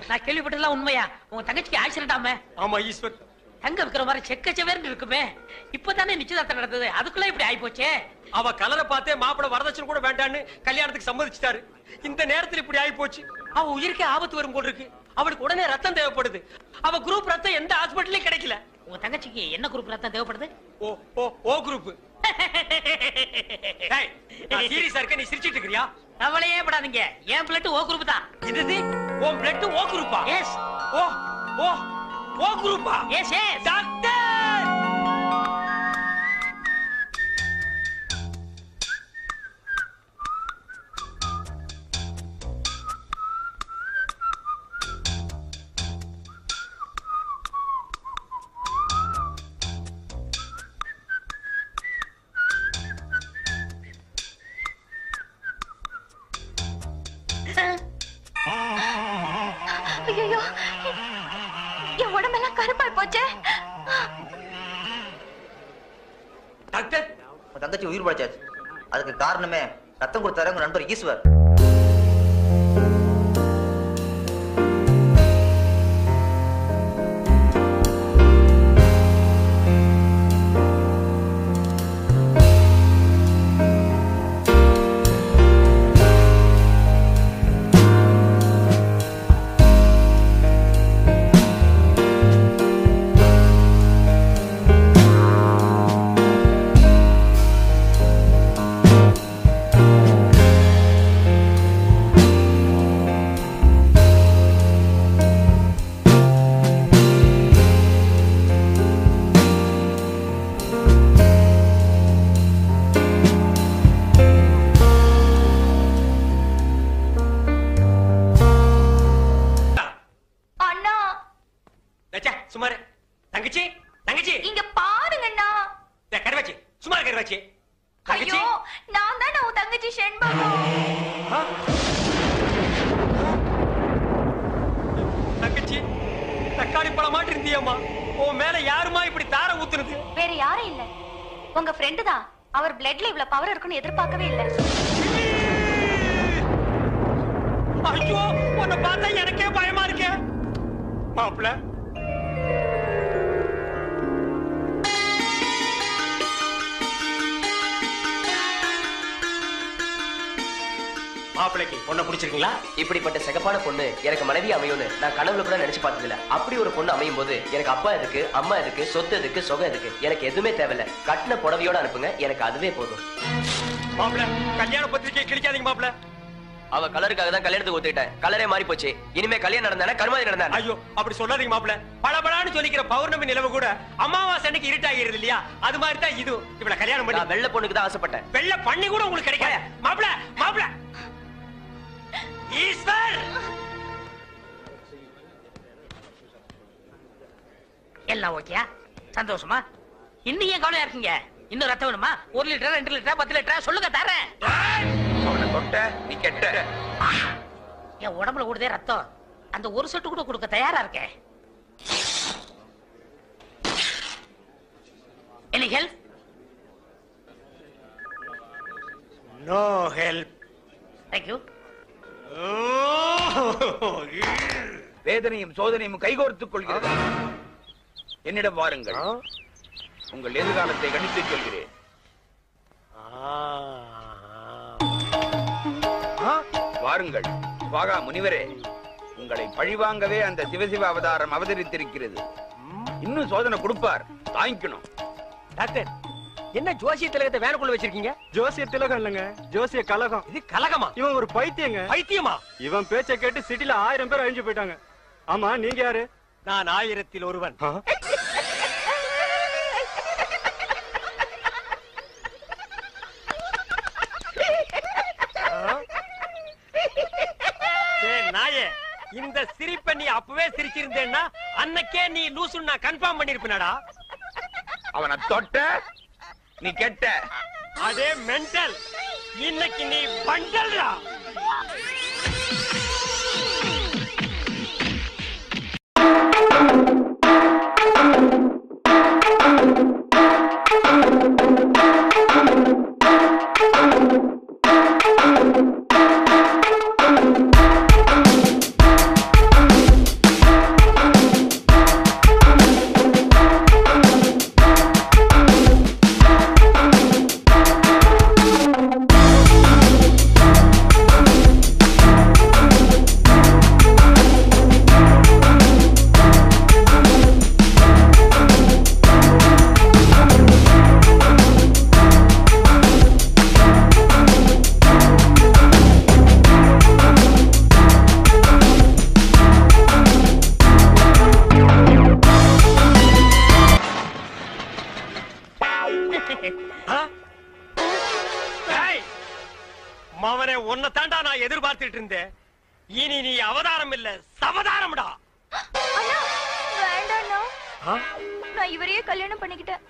நான் கேள்விப்பட்டதெல்லாம் உண்மையா? உங்க தங்கச்சிக்கு ஆக்சிடென்ட் ஆமே? ஆமா ஈஸ்வர். தங்க விக்கிற மாதிரி செக்கச்சவேர்னு இருக்குமே. இப்பதானே நிச்சயதார்த்தம் நடந்தது, அதுக்குள்ள இப்படி ஆயி போச்சே. அவ கலரை பார்த்தே மாப்பிள வரதட்சணை கூட வேண்டான்னு கல்யாணத்துக்கு சம்மதிச்சிட்டாரு. இந்த நேரத்தில் இப்படி ஆயி போச்சு. அவ உயிருக்கே ஆபத்து வரும் போல் இருக்கு. அவளுக்கு உடனே ரத்தம் தேவைப்படுது. அவ குரூப் ரத்தம் எந்த ஹாஸ்பிட்டலையும் கிடைக்கல. உங்க தங்கச்சிக்கு என்ன குரூப் ரத்தம் தேவைப்படுது? ஓ குரூப். சீரியஸா இருக்க, நீ சிரிச்சிட்டு இருக்கறியா? கவலையே படாதீங்க, என் பிளட் ஓ குரூப் தான். இது உன் பிளட் ஓ குரூப்பா? எஸ். ஓ குரூப்பா? S S. டாக்டர் ஐயோ, என் உடம்பெல்லாம் கருப்பாய் போச்சே. டாக்டர், உன் தங்கச்சி உயிர் பழைச்சாச்சு. அதுக்கு காரணமே ரத்தம் கொடுத்தாரு உங்க நண்பர் ஈஸ்வர். உங்க ஃப்ரெண்ட் தான். அவர் பிளட்ல இவ்வளவு பவர் இருக்குன்னு எதிர்பார்க்கவே இல்லை. ஐயோ, உன்னை பார்த்தா எனக்கே பயமா இருக்கு. மாப்பிள, மாப்பிளைக்கு பொண்ணை பிடிச்சிருக்கீங்களா? இப்படிப்பட்ட சிகப்பான பொண்ணு எனக்கு மனைவி அமையும்னு நான் கனவுல கூட நினைச்சு பார்த்ததில்ல. அப்படி ஒரு பொண்ணு அமையும் போது எனக்கு அப்பா எதுக்கு, அம்மா எதுக்கு, சொத்து எதுக்கு, சொகம் எதுக்கு, எனக்கு எதுவுமே தேவையில்ல. கட்டின புடவையோட அனுப்புங்க, எனக்கு அதுவே போதும். மாப்பிள, கல்யாண பத்திரிக்கை கிழிக்காதீங்க மாப்பிள. அவ கலருக்காக தான் கல்யாணத்துக்கு ஒத்துக்கிட்டேன். கலரே மாறி போச்சு. இனிமே கல்யாணம் நடந்தானே கருமாதி நடந்தானே. ஐயோ, அப்படி சொல்லாதீங்க மாப்பிள. பளபளன்னு சொல்லிக்கிற பௌர்ணமி நிலவு கூட அமாவாசை அன்னைக்கு இருட்டாகிறது இல்லையா? அது மாதிரி தான் இது. இவள கல்யாணம் பண்ணி வெள்ளை பொண்ணுக்கு தான் ஆசைப்பட்டேன். வெள்ளை பண்ணி கூட உங்களுக்கு கிடைக்காத மாப்பிள. மாப்பிள ஈஸ்வர், எல்லாம் ஓகேயா? சந்தோஷமா? இன்னும் ஏன் கவலையா இருக்கீங்க? இன்னும் ரத்தம் வேணுமா? 1 லிட்டர், 2 லிட்டர், 10 லிட்டர் சொல்லுங்க, தரேன். அவனை தொட்ட நீ கெட்ட. என் உடம்புல கூடதே ரத்தம். அந்த ஒரு சொட்டு கூட கொடுக்க தயாரா இருக்கேன். Any help? No help. Thank you. வேதனையும் சோதனையும் கைகோர்த்துக் கொள்கிறது. என்னிடம் வாருங்கள், உங்கள் எதிர்காலத்தை கணித்து சொல்கிறேன். வாருங்கள் வாகா முனிவரே, உங்களை பழிவாங்கவே அந்த சிவசிவ அவதாரம் அவதரித்திருக்கிறது. இன்னும் சோதனை கொடுப்பார், தாங்கிக்கணும். டாக்டர், என்ன ஜோசிய திலகத்தை வேனுக்குள்ள வச்சிருக்கீங்க? ஜோசிய திலகம் இல்லங்க, ஜோசிய கலகம். இது கலகமா? இவன் ஒரு பைத்தியங்க. பைத்தியமா? இவன் பேச்சை கேட்டு சிட்டில 1000 பேர் அழிஞ்சு போயிட்டாங்க. ஆமா, நீங்க யாரு? நான் 1000ல் ஒருவன். நாயே, இந்த சிரிப்பை நீ அப்பவே சிரிச்சிருந்தேன்னா அன்னைக்கே நீ லூசுன்னு நான் கன்ஃபார்ம் பண்ணிருப்பேனடா. அவனை தொட்ட நீ கெட்ட. அதே மென்டல். இன்னைக்கு நீ பண்டல்டா. பார்த்துக்கிட்டு இருந்தேன். இனி நீ அவதாரம் இல்ல சவதாரம்டா. அண்ணா வேண்டாண்ணா, நான் இவரையே கல்யாணம் பண்ணிக்கிட்டேன்.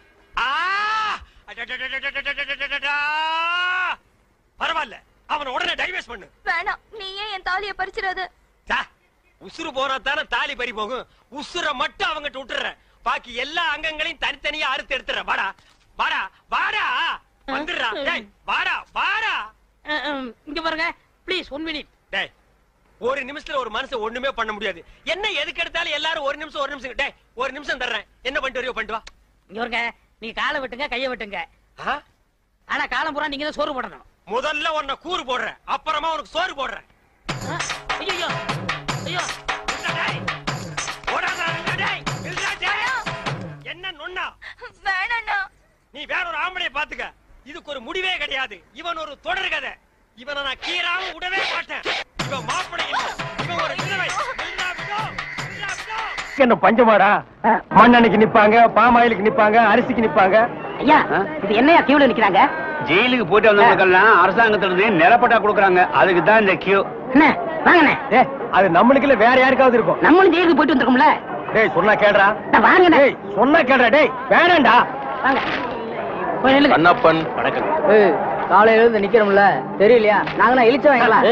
பரவாயில்ல, அவனை உடனே டைவர்ஸ் பண்ணு. வேணாம், நீ ஏன் என் தாலியை பறிச்சிடாத. உசுறு போனா தானே தாலி பறி போகும். உசுர மட்டும் அவங்கிட்ட விட்டுற, பாக்கி எல்லா அங்கங்களையும் தனித்தனியா அறுத்து எடுத்துற. வாடா வாடா வாடா வந்துடுறா. டேய் வாடா வாடா. இங்க பாருங்க ப்ளீஸ் 1 மினிட். டேய் ஒரு நிமிஷத்துல ஒரு மனுஷன் ஒண்ணுமே பண்ண முடியாது. என்ன எதுக்கு எடுத்தாலும் எல்லாரும் ஒரு நிமிஷம். டேய் ஒரு நிமிஷம் தர்றேன், என்ன பண்ணிட்டு வரையோ பண்ணிட்டு வா. இங்க பாருங்க, நீங்க காலை விட்டுங்க கைய விட்டுங்க. ஆனா காலம் பூரா நீங்க தான் சோறு போடணும். முதல்ல உன்னை கூறு போடுறேன், அப்புறமா உனக்கு சோறு போடுறேன். ஐயோ ஐயோ என்ன நொண்ணா? வேணாண்ணா. நீ வேற ஒரு ஆம்பளைய பாத்துக்க. இதுக்கு ஒரு முடிவே கிடையாது. இவன் ஒரு தொடர் கதை. இவனை நான் கீராம விடவே மாட்டேன். இவன் மாப்பிள்ளை இல்ல, இவன் ஒரு விதவை. என்ன பஞ்சமாடா? மண்ணெண்ணைக்கு நிப்பாங்க, பாமாயிலுக்கு நிப்பாங்க, அரிசிக்கு நிப்பாங்க. ஐயா இது என்னையா கியூல நிக்கிறாங்க? ஜெயிலுக்கு போயிட்டு வந்தவங்களுக்கெல்லாம் அரசாங்கத்துல இருந்து நிலப்பட்டா கொடுக்குறாங்க. அதுக்கு தான் இந்த கியூ. என்ன வாங்கண்ணே. அது நம்மளுக்கு இல்ல, வேற யாருக்காவது இருக்கும். நம்மளும் ஜெயிலுக்கு போயிட்டு வந்திருக்கோம்ல. டேய் சொன்னா கேடுறா. வாங்கண்ணே. டேய் சொன்னா கேடுறா. டேய் வேணாம்டா. வாங்க போய் நில்லுங்க. அண்ணப்பன் வணக்கம். காலையில இருந்து நிக்கிறோம்ல, தெரியலையா? நாங்கலாம் இழிச்ச வாங்கலாம்.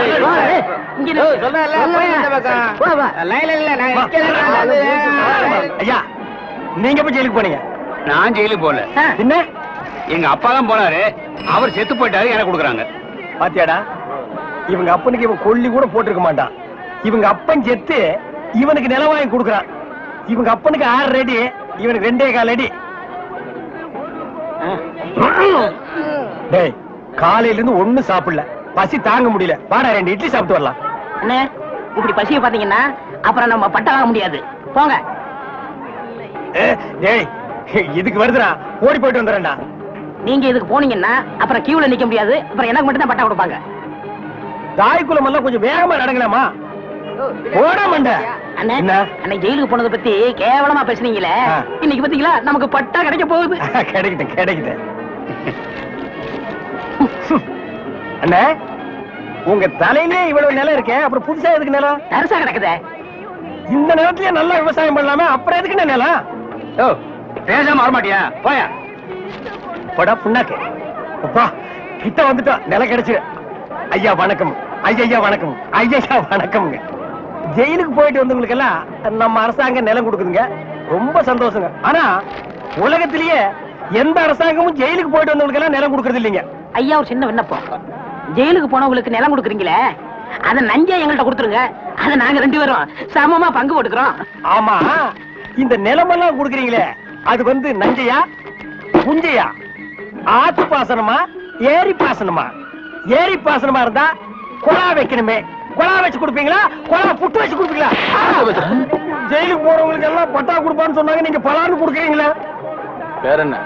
ஐயா நீங்க போய் ஜெயிலுக்கு போனீங்க? நான் ஜெயிலுக்கு போல. என்ன எங்க அப்பா தான் போனாரு, அவர் செத்து போயிட்டாரு, எனக்கு கொடுக்குறாங்க. பாத்தியாடா, இவங்க அப்பனுக்கு இவன் கொல்லி கூட போட்டிருக்க மாட்டான். இவங்க அப்பன் செத்து இவனுக்கு நிலம் வாங்கி கொடுக்குறான். இவங்க அப்பனுக்கு 6 அடி, இவனுக்கு 2.25 அடி. டேய் காலையில இருந்து ஒண்ணும் சாப்பிடல, பசி தாங்க முடியல. வாடா 2 இட்லி சாப்பிட்டு வரலாம். அண்ணே இப்படி பசிய பாத்தீங்கன்னா அப்புறம் நம்ம பட்ட வாங்க முடியாது. போங்க. டேய் இதுக்கு வருதுடா, ஓடி போயிட்டு வந்துடுறேன்டா. நீங்க இதுக்கு போனீங்கன்னா அப்புறம் கியூல நிக்க முடியாது. அப்புறம் எனக்கு மட்டும் தான் பட்டா கொடுப்பாங்க. தாய்க்குளம் எல்லாம் கொஞ்சம் வேகமா நடங்கலாமா? ஓட மாட்ட. அண்ணே என்ன? அன்னைக்கு ஜெயிலுக்கு போனதை பத்தி கேவலமா பேசுனீங்களே, இன்னைக்கு பாத்தீங்களா நமக்கு பட்டா கிடைக்க போகுது. கிடைக்கிட்டேன் கிடைக்கிட்டேன். அண்ணே உங்க தலையிலே இவ்வளவு நிலம் இருக்கேன், அப்புறம் புதுசா எதுக்கு நிலம்? தரிசா கிடக்குதே. இந்த நிலத்திலேயே நல்லா விவசாயம் பண்ணலாமே, அப்புறம் எதுக்கு நிலம்? ஓ பேசாம வரமாட்டியா? போயா படா புண்ணாக்கு. அப்பா கிட்ட வந்துட்டோம், நிலம் கிடைச்சிரு. ஐயா வணக்கம். ஐயா வணக்கம். ஐயா வணக்கம்ங்க. ஜெயிலுக்கு போயிட்டு வந்தவங்களுக்கு எல்லாம் நம்ம அரசாங்கம் நிலம் கொடுக்குதுங்க, ரொம்ப சந்தோஷங்க. ஆனா உலகத்திலேயே எந்த அரசாங்கமும் ஜெயிலுக்கு போயிட்டு வந்தவங்களுக்கு எல்லாம் நிலம் கொடுக்கறது இல்லைங்க. ஐயா ஒரு சின்ன விண்ணப்பம், ஜெயிலுக்கு போனவங்களுக்கு நிலம் கொடுக்குறீங்களே அத நஞ்சா எங்கள்கிட்ட கொடுத்துருங்க. அத நாங்க 2 பேரும் சமமா பங்கு போட்டுக்கிறோம். ஆமா, இந்த நிலமெல்லாம் கொடுக்குறீங்களே அது வந்து நஞ்சையா புஞ்சையா, ஆத்து பாசனமா ஏரி பாசனமா? ஏரி பாசனமா இருந்தா குழா வைக்கணுமே, குழா வச்சு கொடுப்பீங்களா, குழா புட்டு வச்சு கொடுப்பீங்களா? ஜெயிலுக்கு போறவங்களுக்கு எல்லாம் பட்டா கொடுப்பான்னு சொன்னாங்க, நீங்க பலான்னு கொடுக்குறீங்களா? வேற என்ன?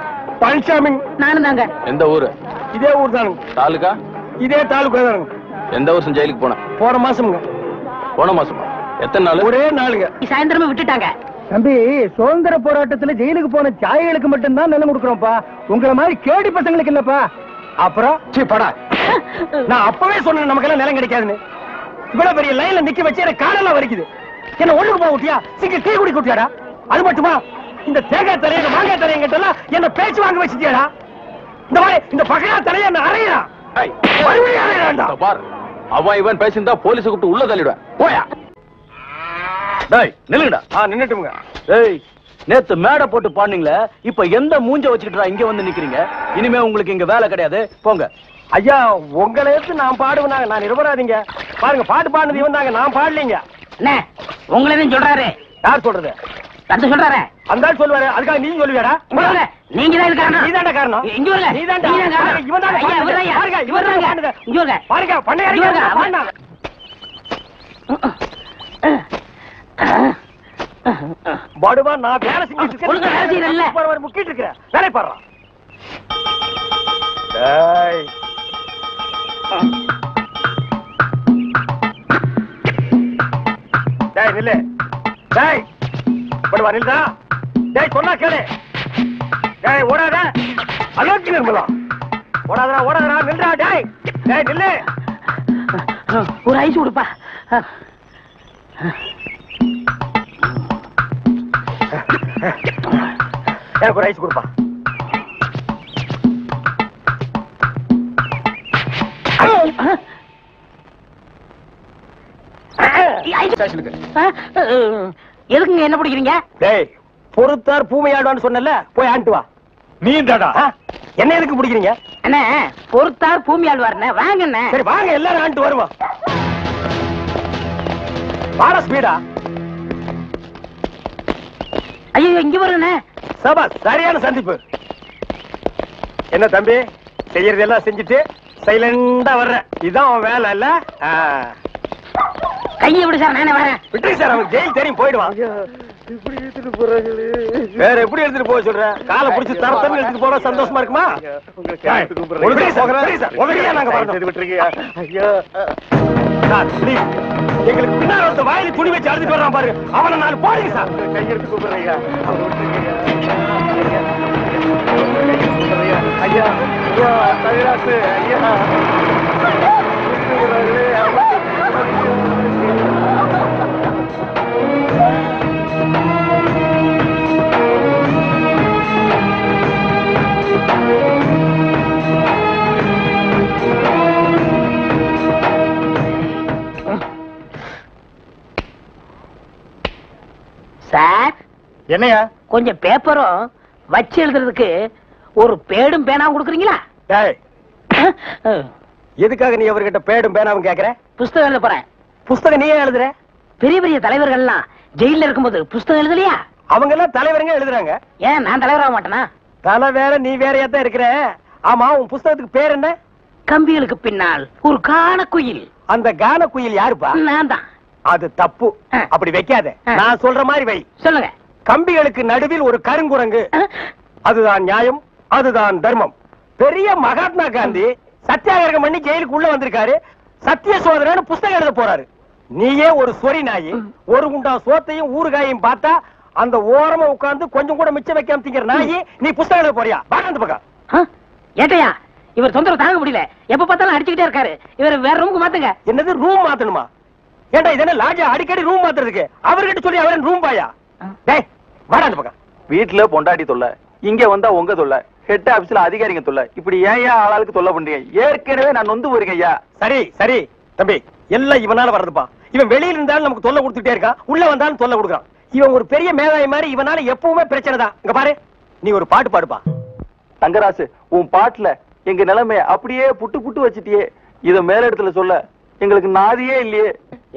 பழனிசாமி. நானும் தாங்க. எந்த ஊரு? இதே ஊர் தானுங்க. தாலுகா? இதே தாலுகா தானுங்க. எந்த வருஷம் ஜெயிலுக்கு போன? போன மாசம்ங்க. போன மாசமா? எத்தனை நாள்? ஒரே நாளுங்க. சாயந்தரமா விட்டுட்டாங்க. தம்பி, சுதந்திர போராட்டத்துல ஜெயிலுக்கு போன சாய்களுக்கு மட்டும்தான் நிலம் கொடுக்குறோம்ப்பா, உங்களை மாதிரி கேடி பசங்களுக்கு இல்லப்பா. அப்புறம் படா, நான் அப்பவே சொன்னேன் நமக்கு எல்லாம் நிலம் கிடைக்காதுன்னு. இவ்வளவு பெரிய லைன்ல நிக்க வச்சு எனக்கு காலெல்லாம் வலிக்குது. என்ன ஒண்ணுக்கு போக விட்டியா? சிங்க டீ குடி குட்டியாடா? அது மட்டுமா, இந்த தேங்காய் தலைய மாங்காய் தலையங்கிட்ட எல்லாம் என்ன பேச்சு வாங்க வச்சுட்டியாடா? இந்த மாதிரி இந்த பகையா தலைய என்ன அறையா? மறுபடியும் அறையாண்டா பார். அவன் இவன் பேசியிருந்தா போலீஸ் கூப்பிட்டு உள்ள தள்ளிடுவேன். போயா. டேய் நில்லுங்கடா. நின்னுட்டுங்க. டேய் நேத்து மேடை போட்டு பாடுனீங்களே, இப்ப எந்த மூஞ்ச வச்சுக்கிட்டா இங்க வந்து நிக்கிறீங்க? இனிமே உங்களுக்கு இங்க வேலை கிடையாது, போங்க. ஐயா உங்களை எடுத்து நான் பாடுவேனாங்க, நான் நிரபராதிங்க. பாருங்க பாட்டு பாடுனது இவன் தாங்க, நான் பாடலீங்க. அண்ணே உங்களதான் சொல்றாரு. யார் சொல்றது? தந்து சொல்றாரு. அந்த ஆள் சொல்லுவாரு, அதுக்காக நீங்க சொல்லுவியாடா? நீங்க தான் காரணம். நீதான்டா காரணம். இங்க வரல. நீதான்டா. இவன் தான் ஐயா, இவன் தான் பாருங்க, இவன் தான் இங்க வரல. பாருங்க பண்ணையாரங்க பாடுனாங்க. படுவா, நான் வேலை செஞ்சிட்டு ஒழுங்கா வேலை செய்யறல்ல. இருக்கேன், முக்கிட்டு இருக்கேன், வேலை பாடுறான். டேய் டேய் நில்லு. டேய் படுவா நில்லுடா. டேய் சொன்னா கேளு. டேய் ஓடாத, அலோக்கி நிர்மலா. ஓடாதடா ஓடாதடா, நில்லுடா. டேய் டேய் நில்லு. ஒரு ஐஸ் கொடுப்பா. எனக்கு ஒரு ஐஸ் கொடுப்பா. எதுக்குங்க என்ன பிடிக்கிறீங்க? டேய், பொறுத்தார் பூமையாடுவான்னு சொன்னல, போய் ஆண்டு வா. நீ என்ன எதுக்கு பிடிக்கிறீங்க? அண்ணே, பொறுத்தார் பூமி ஆழ்வார்ண்ணே. வாங்க. சரி வாங்க, எல்லாரும் ஆண்டு வருவோம். வாடா ஸ்பீடா. ஐயோ, இங்க வருங்கண்ணே. சபா, சரியான சந்திப்பு. என்ன தம்பி, செய்யறதெல்லாம் செஞ்சுட்டு சைலண்டா வர்ற, இதான் அவன் வேலை இல்ல? கையை விடு சார், நானே வரேன். விட்டுரு சார், அவன் ஜெயில் தெரியும், போயிடுவான். இப்படி எடுத்துட்டு போறாங்களே. வேற எப்படி எடுத்துட்டு போக சொல்ற? காலை பிடிச்சி தரத்தன்னு எடுத்துட்டு போனா சந்தோஷமா இருக்குமா? எங்களுக்கு பின்னாடி ஒருத்த வாயில துணி வச்சு அழுதுட்டு வர்றான் பாரு, அவனை நாலு போடுங்க சார். கையெடுத்து கூப்பிடுறீங்க. ஐயா, தவிராசு ஐயா. சார், என்னையா? கொஞ்சம் பேப்பரும் வச்சு எழுதுறதுக்கு ஒரு பேடும் பேனாவும் கொடுக்குறீங்களா? எதுக்காக நீ அவர்கிட்ட பேடும் பேனாவும் கேக்குற? புஸ்தகம் எழுத போறேன். புஸ்தகம் நீயே எழுதுற? பெரிய பெரிய தலைவர்கள் எல்லாம் ஜெயில இருக்கும்போது புஸ்தகம் எழுதலையா? அவங்க எல்லாம் தலைவருங்க எழுதுறாங்க. ஏன் நான் தலைவராக மாட்டேனா? தலை வேற, நீ வேறையா தான் இருக்கிற. ஆமா, உன் புஸ்தகத்துக்கு பேர் என்ன? கம்பிகளுக்கு பின்னால் ஒரு கான குயில். அந்த கான குயில் யாருப்பா? நான் தான். அது தப்பு, அப்படி வைக்காத. நான் சொல்ற மாதிரி வை. சொல்லுங்க. கம்பிகளுக்கு நடுவில் ஒரு கருங்குரங்கு. அதுதான் நியாயம், அதுதான் தர்மம். பெரிய மகாத்மா காந்தி சத்தியாகிரகம் பண்ணி ஜெயிலுக்கு உள்ள வந்திருக்காரு. சத்திய சோதனைன்னு புஸ்தகம் எழுத போறாரு. நீயே ஒரு சொறி நாயி, ஒரு குண்டா சோத்தையும் ஊறுகாயையும் பார்த்தா அந்த ஓரமா உட்கார்ந்து கொஞ்சம் கூட மிச்சம் வைக்காம திங்கிற நாயி, நீ புஸ்தகம் எழுத போறியா? வாங்க பக்கம். ஏட்டையா, இவர் தொந்தரவு தாங்க முடியல. எப்ப பார்த்தாலும் அடிச்சுக்கிட்டே இருக்காரு. இவர் வேற ரூமுக்கு மாத்துங்க. என்னது ரூம் மாத்தணுமா? ஏண்டா இது என்ன லாட்ஜா அடிக்கடி ரூம் மாத்துறதுக்கு? அவர்கிட்ட சொல்லி அவரன் ரூம் பாயா? டேய் வாடா அந்த பக்கம். வீட்டுல பொண்டாட்டி தொல்லை, இங்க வந்தா உங்க தொல்லை, ஹெட் ஆபீஸ்ல அதிகாரிங்க தொல்லை, இப்படி ஏன் ஆளாளுக்கு தொல்லை பண்றீங்க? ஏற்கனவே நான் நொந்து போயிருக்கேன் ஐயா. சரி சரி தம்பி, எல்லாம் இவனால வர்றதுப்பா. இவன் வெளியில இருந்தாலும் நமக்கு தொல்லை கொடுத்துட்டே இருக்கான், உள்ள வந்தாலும் தொல்லை கொடுக்குறான். இவன் ஒரு பெரிய மேதாவி மாதிரி, இவனால எப்பவுமே பிரச்சனை தான். இங்க பாரு, நீ ஒரு பாட்டு பாடுப்பா. தங்கராசு, உன் பாட்டுல எங்க நிலைமைய அப்படியே புட்டு புட்டு வச்சிட்டியே. இத மேல இடத்துல சொல்ல எங்களுக்கு நாதியே இல்லையே.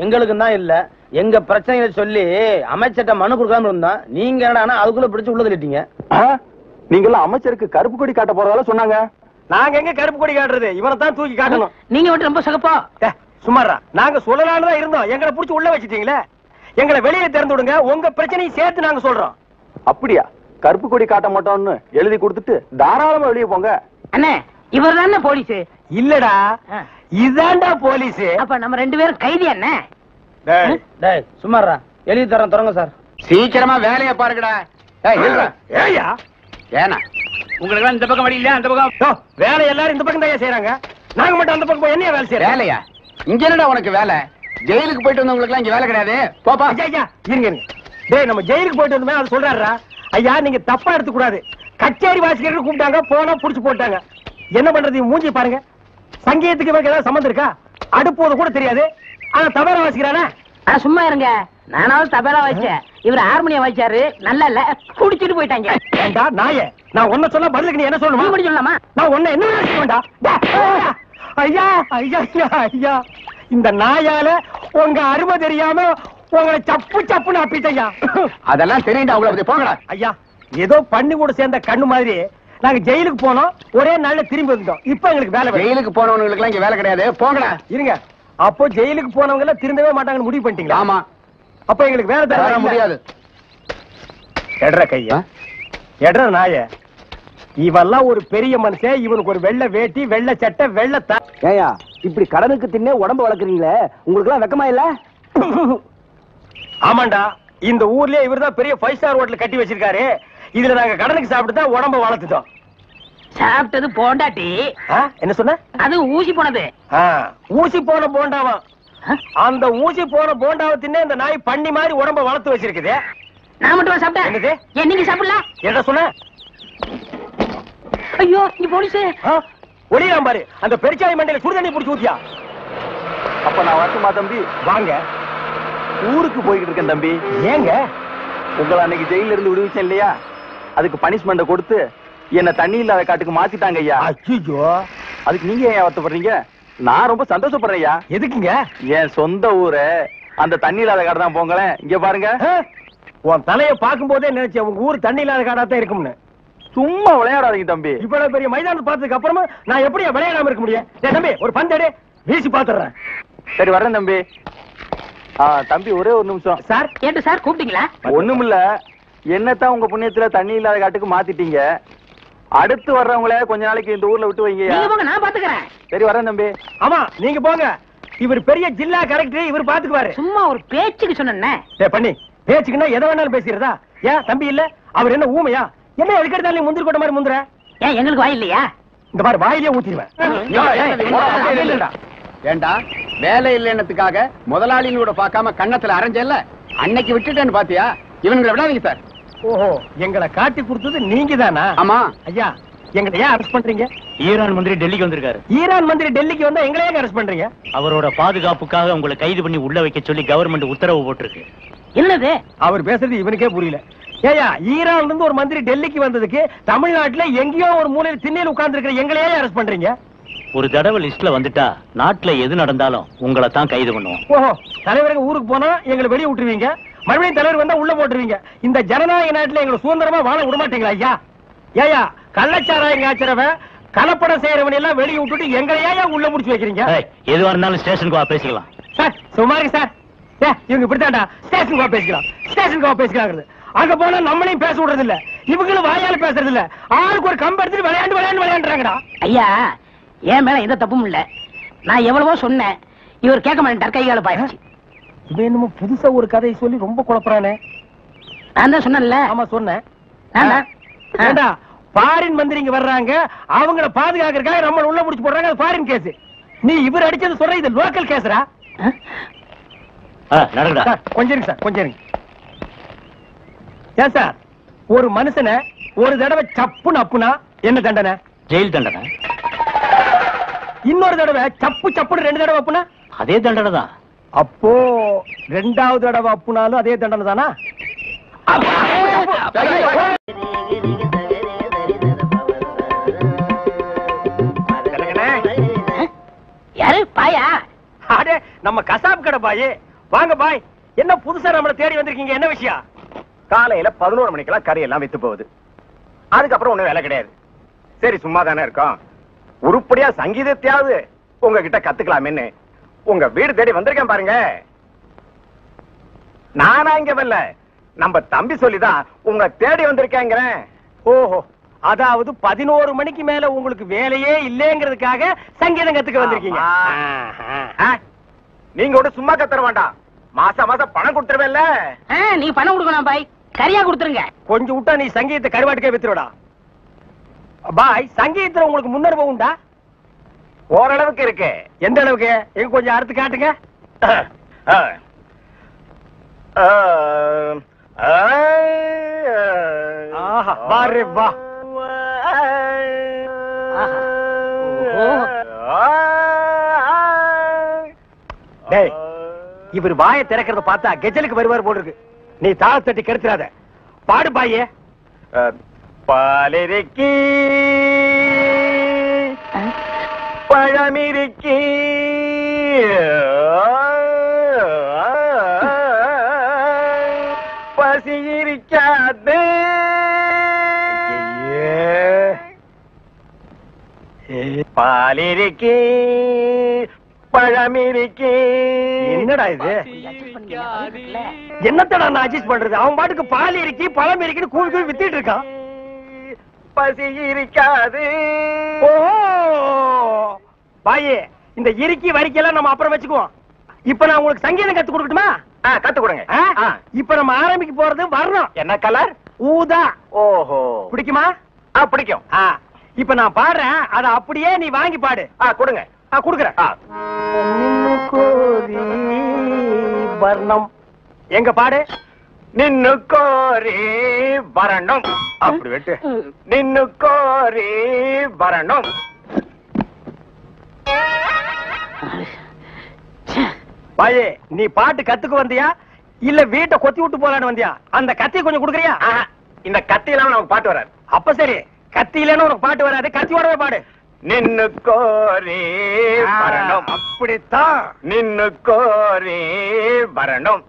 எங்களுக்கு தான் இல்ல, எங்க பிரச்சனைகளை சொல்லி அமைச்சர்ட்ட மனு கொடுக்காம இருந்தா நீங்க என்னடா அதுக்குள்ள பிடிச்சு உள்ள தள்ளிட்டீங்க. நீங்க எல்லாம் அமைச்சருக்கு கருப்பு கொடி காட்ட போறதால சொன்னாங்க. நாங்க எங்க கருப்பு கொடி காட்டுறது? இவனை தான் தூக்கி காட்டணும். நீங்க மட்டும் ரொம்ப சகப்பா. சுமாரா, நாங்க சொல்லலான்னு தான் இருந்தோம், எங்களை புடிச்சு உள்ள வச்சிட்டீங்களே. எங்களை வெளியே திறந்து விடுங்க, உங்க பிரச்சனையும் சேர்த்து நாங்க சொல்றோம். அப்படியா? கருப்பு கொடி காட்ட மாட்டோம்னு எழுதி கொடுத்துட்டு தாராளமா வெளியே போங்க. அண்ணே, இவர் தானே போலீஸ்? இல்லடா, இதாண்டா போலீஸ். அப்ப நம்ம ரெண்டு பேரும் கைதி அண்ணே. டேய் சும்மாறா, எழுதி தரேன், தொடங்க சார். சீக்கிரமா வேலையை பாருங்கடா. ஏயா ஏனா உங்களுக்கு இந்த பக்கம் வழி இல்லையா? அந்த பக்கம் வேலை எல்லாரும் இந்த பக்கம் தான் செய்யறாங்க, நாங்க மட்டும் அந்த பக்கம் போய் என்ன வேலை செய்யறோம்? வேலையா? இங்க என்னடா உனக்கு வேலை? ஜெயிலுக்கு போயிட்டு வந்தவங்களுக்கு எல்லாம் இங்க வேலை கிடையாது. போப்பா. ஐயா இருங்க. டேய், நம்ம ஜெயிலுக்கு போயிட்டு வந்தோமே, அது சொல்றாரா? ஐயா நீங்க தப்பா எடுத்து கூடாது. கச்சேரி வாசிக்கிறதுக்கு கூப்பிட்டாங்க, போனா புடிச்சு போட்டாங்க. என்ன பண்றது? மூஞ்சி பாருங்க. சங்கீதத்துக்கு இவருக்கு ஏதாவது சம்பந்தம் இருக்கா? அடுப்போது கூட தெரியாது, ஆனா தபேலா வாசிக்கிறானா? சும்மா இருங்க, நானாவது தபேலா வாசிச்சேன், இவர் ஹார்மோனியம் வாசிச்சாரு. நல்லா இல்ல, குடிச்சிட்டு போயிட்டாங்க. ஏண்டா நாயே, நான் ஒன்ன சொல்ல பதிலுக்கு நீ என்ன சொல்லணுமா? நீ சொல்லலாமா? நான் ஒன்ன என்ன வேண்டா? ஐயா ஐயா ஐயா, இந்த நாயால உங்க அருமை தெரியாம உங்களை சப்பு சப்புன்னு அப்பிட்டையா. அதெல்லாம் தெரியுண்டா உங்களுக்கு. போங்கடா. ஐயா, ஏதோ பண்ணி கூட சேர்ந்த கண்ணு மாதிரி நாங்க ஜெயிலுக்கு போனோம், ஒரே நாள்ல திரும்பி வந்துட்டோம். இப்ப எங்களுக்கு வேலை. ஜெயிலுக்கு போனவங்களுக்கு எல்லாம் இங்க வேலை கிடையாது. போங்கடா. இருங்க, அப்போ ஜெயிலுக்கு போனவங்க எல்லாம் திரும்பவே மாட்டாங்கன்னு முடிவு பண்ணிட்டீங்களா? ஆமா. அப்ப எங்களுக்கு வேலை தர முடியாது. எட்ற கையா, எட்ற நாய. இவெல்லாம் ஒரு பெரிய மனுஷன், இவனுக்கு ஒரு வெள்ளை வேட்டி, வெள்ளை சட்டை, வெள்ளை ஏயா இப்படி கடனுக்கு தின்னே உடம்பு வளர்க்குறீங்களே, உங்களுக்கு எல்லாம் வெக்கமா இல்ல? ஆமாண்டா, இந்த ஊர்லயே இவர்தான் பெரிய 5 ஸ்டார் ஹோட்டல் கட்டி வச்சிருக்காரு. இதுல நாங்க கடனுக்கு சாப்பிட்டு தான் உடம்ப வளர்த்துட்டோம். சாப்பிட்டது போண்டாட்டி. என்ன சொன்ன? அது ஊசி போனது. ஊசி போன போண்டாவா? அந்த ஊசி போன போண்டாவை தின்ன இந்த நாய் பண்ணி மாதிரி உடம்ப வளர்த்து வச்சிருக்குது. நான் மட்டும் சாப்பிட்டேன். என்னது? ஏன் நீங்க சாப்பிடல? என்ன சொன்ன? ஐயோ நீ போலீஸ். ஒளியாம் பாரு, அந்த பெருச்சாய் மண்டையில சுடுதண்ணி புடிச்சு ஊத்தியா. அப்ப நான் வரட்டுமா தம்பி? வாங்க. ஊருக்கு போய்கிட்டு இருக்கேன் தம்பி. ஏங்க? உங்களை அன்னைக்கு ஜெயில இருந்து விடுவிச்சேன் இல்லையா, அதுக்கு பனிஷ்மெண்ட கொடுத்து என்ன தண்ணி இல்லாத காட்டுக்கு மாத்திட்டாங்க ஐயா. ஐயோ, அதுக்கு நீங்க ஏன் வருத்தப்படுறீங்க? நான் ரொம்ப சந்தோஷப்படுறேன் ஐயா. எதுக்குங்க? என் சொந்த ஊரு அந்த தண்ணி இல்லாத காடு தான். போங்களேன், இங்க பாருங்க. உன் தலைய பாக்கும் போதே நினைச்சேன் உங்க ஊர் தண்ணி இல்லாத காடா தான் இருக்கும்னு. சும்மா விளையாடாதீங்க தம்பி. இவ்வளவு பெரிய மைதானம் பார்த்ததுக்கு அப்புறமா நான் எப்படி விளையாடாம இருக்க முடியும்? தம்பி ஒரு பந்தடி வீசி பாத்துறேன். சரி வர்றேன் தம்பி. தம்பி ஒரே ஒரு நிமிஷம். சார் கேட்டு சார் கூப்பிட்டீங்களா? ஒண்ணுமில்ல, என்னத்தான் உங்க புண்ணியத்துல தண்ணி இல்லாத காட்டுக்கு மாத்திட்டீங்க. அடுத்து வர்றவங்கள கொஞ்ச நாளைக்கு இந்த ஊர்ல விட்டு வைங்க. நீங்க போங்க, நான் பாத்துக்கிறேன். சரி வரேன் தம்பி. ஆமா நீங்க போங்க. இவர் பெரிய ஜில்லா கலெக்டர், இவர் பாத்துக்குவாரு. சும்மா ஒரு பேச்சுக்கு சொன்னேன். பண்ணி பேச்சுக்குன்னா எதை வேணாலும் பேசிடுறதா? ஏன் தம்பி இல்ல? அவர் என்ன ஊமையா? என்ன எதுக்கெடுத்தாலும் நீ முந்திரி கொட்ட மாதிரி முந்துற? ஏன் எங்களுக்கு வாய் இல்லையா? இந்த மாதிரி வாயிலே ஊத்திடுவேன். ஏண்டா வேலை இல்லைன்னதுக்காக முதலாளிகளோட பார்க்காம கண்ணத்துல அரைஞ்சல்ல, அன்னைக்கு விட்டுட்டேன்னு பாத்தியா? இவங்களை விடாதீங்க சார். ஓஹோ, எங்களை காட்டி கொடுத்தது நீங்க தானா? ஆமா ஐயா, எங்களை ஏன் அரெஸ்ட் பண்றீங்க? ஈரான் மந்திரி டெல்லிக்கு வந்திருக்காரு. ஈரான் மந்திரி டெல்லிக்கு வந்தா எங்களை ஏன் அரெஸ்ட் பண்றீங்க? அவரோட பாதுகாப்புக்காக உங்களை கைது பண்ணி உள்ள வைக்க சொல்லி கவர்மெண்ட் உத்தரவு போட்டிருக்கு. என்னது அவர் பேசுறது இவனுக்கே புரியல. ஏயா, ஈரான்ல இருந்து ஒரு மந்திரி டெல்லிக்கு வந்ததுக்கு தமிழ்நாட்டுல எங்கேயோ ஒரு மூலையில் திண்ணையில் உட்கார்ந்து இருக்கிற எங்களையே அரெஸ்ட் பண்றீங்க? ஒரு தடவை லிஸ்ட்ல வந்துட்டா நாட்டுல எது நடந்தாலும் உங்களை தான் கைது பண்ணுவோம். ஓஹோ, தலைவருக்கு ஊருக்கு போனா எங்களை வெளியே விட்டுருவீங்க, மறுபடியும் தலைவர் வந்தா உள்ள போட்டுருவீங்க. இந்த ஜனநாயக நாட்டுல எங்களை சுதந்திரமா வாழ விட மாட்டீங்களா ஐயா? ஏயா, கள்ளச்சாராயம் காய்ச்சறவன் கலப்படம் செய்யறவன் எல்லாம் வெளியே விட்டுட்டு எங்களையா உள்ள முடிச்சு வைக்கிறீங்க? எதுவா இருந்தாலும் ஸ்டேஷனுக்கு வா பேசிக்கலாம். சார் சுமாரி சார், இவங்க இப்படித்தாண்டா ஸ்டேஷனுக்கு வா பேசிக்கலாம், ஸ்டேஷனுக்கு வா பேசிக்கலாங்கிறது. அங்க போனா நம்மளையும் பேச விடுறது இல்ல, இவங்களும் வாயால பேசுறது இல்ல. ஆளுக்கு ஒரு கம்பு எடுத்துட்டு விளையாண்டுறாங்கடா. ஐயா, என் மேல எந்த தப்பும் இல்ல. நான் எவ்வளவோ சொன்னேன், இவர் கேட்க மாட்டேன். கைகால பாய்ச்சி இவன் என்னமோ புதுசா ஒரு கதையை சொல்லி ரொம்ப குழப்பறானே. நான் தான் சொன்னேன்ல. ஆமா சொன்னேன். ஃபாரின் மந்திரிங்க வர்றாங்க, அவங்கள பாதுகாக்கிறதுக்காக நம்ம உள்ள புடிச்சு போடுறாங்க. அது ஃபாரின் கேஸ். நீ இவர் அடிச்சது சொல்ற, இது லோக்கல் கேஸ்ரா? கொஞ்சம் இருங்க சார், கொஞ்சம் இருங்க. ஏன் சார், ஒரு மனுஷனை ஒரு தடவை சப்புன்னு அப்புனா என்ன தண்டனை? ஜெயில் தண்டனை. இன்னொரு தடவை சப்பு சப்புன்னு 2 தடவை அப்புனா அதே தண்டனை தான். அப்போ 2வது தடவை அப்புனாலும் அதே தண்டனை தானா? யாரு பாயா? அடே, நம்ம கசாப் கடை பாய். வாங்க பாய், என்ன புதுசா நம்மள தேடி வந்திருக்கீங்க? என்ன விஷயம்? காலையில 11 மணிக்கெல்லாம் கறி எல்லாம் வித்து போகுது. அதுக்கப்புறம் ஒண்ணும் வேலை கிடையாது. சரி சும்மா தானே இருக்கோம், உருப்படியா சங்கீதத்தையாவது உங்ககிட்ட கத்துக்கலாமேன்னு உங்க வீடு தேடி வந்திருக்கேன் பாருங்க. நானா இங்க வரல, நம்ம தம்பி சொல்லிதான் உங்க தேடி வந்திருக்கேங்கிறேன். ஓஹோ, அதாவது 11 மணிக்கு மேல உங்களுக்கு வேலையே இல்லங்கிறதுக்காக சங்கீதம் கத்துக்க வந்திருக்கீங்க. நீங்க கூட சும்மா கத்துற வேண்டாம், மாசம் மாசம் பணம் கொடுத்துருவேன்ல. நீ பணம் கொடுக்கணும் பாய், கரியா கொடுத்துருங்க. கொஞ்சம் விட்டா நீ சங்கீதத்தை கருவாட்டுக்கே வித்துருடா. பாய், சங்கீதத்துல உங்களுக்கு முன்னனுபவம் உண்டா? ஓரளவுக்கு இருக்கு. எந்த அளவுக்கு? எங்க கொஞ்சம் அறுத்து காட்டுங்க. வாரு வா. டேய், இவர் வாயை திறக்கிறத பார்த்தா கெஜலுக்கு வருவார் போல இருக்கு. நீ தாள தட்டி கெடுத்துறாத. பாடு பாயே. பாலிருக்கி பழமிருக்கி பசி இருக்காது. பாலிருக்கி பழமிருக்கி. என்னடா இது? என்னத்தடா நான் அட்ஜஸ்ட் பண்றது? அவன் பாட்டுக்கு பால் இருக்கி பழம் இருக்குன்னு கூவி கூவி வித்திட்டு இருக்கான். பசி இருக்காது. ஓ பாயே, இந்த இறுக்கி வரிக்கெல்லாம் நம்ம அப்புறம் வச்சுக்குவோம். இப்ப நான் உங்களுக்கு சங்கீதம் கத்து கொடுக்கட்டுமா? கத்து கொடுங்க. இப்ப நம்ம ஆரம்பிக்க போறது வரணும். என்ன கலர்? ஊதா. ஓஹோ, பிடிக்குமா? பிடிக்கும். இப்ப நான் பாடுறேன் அத அப்படியே நீ வாங்கி பாடு. கொடுங்க. குடுக்குறேன். வர்ணம் எங்க பாடு. நின்னு கோரி வரணும். அப்படி வெட்டு. நின்னு கோரி வரணும். பாயே, நீ பாட்டு கத்துக்க வந்தியா இல்ல வீட்டை கொத்தி விட்டு போலான்னு வந்தியா? அந்த கத்தியை கொஞ்சம் குடுக்குறியா? இந்த கத்தி இல்லாம நமக்கு பாட்டு வராது. அப்ப சரி, கத்தி இல்லன்னு உனக்கு பாட்டு வராது, கத்தியோடவே பாடு. நின்னு கோரி வரணும். அப்படித்தான். நின்னு கோரி வரணும்.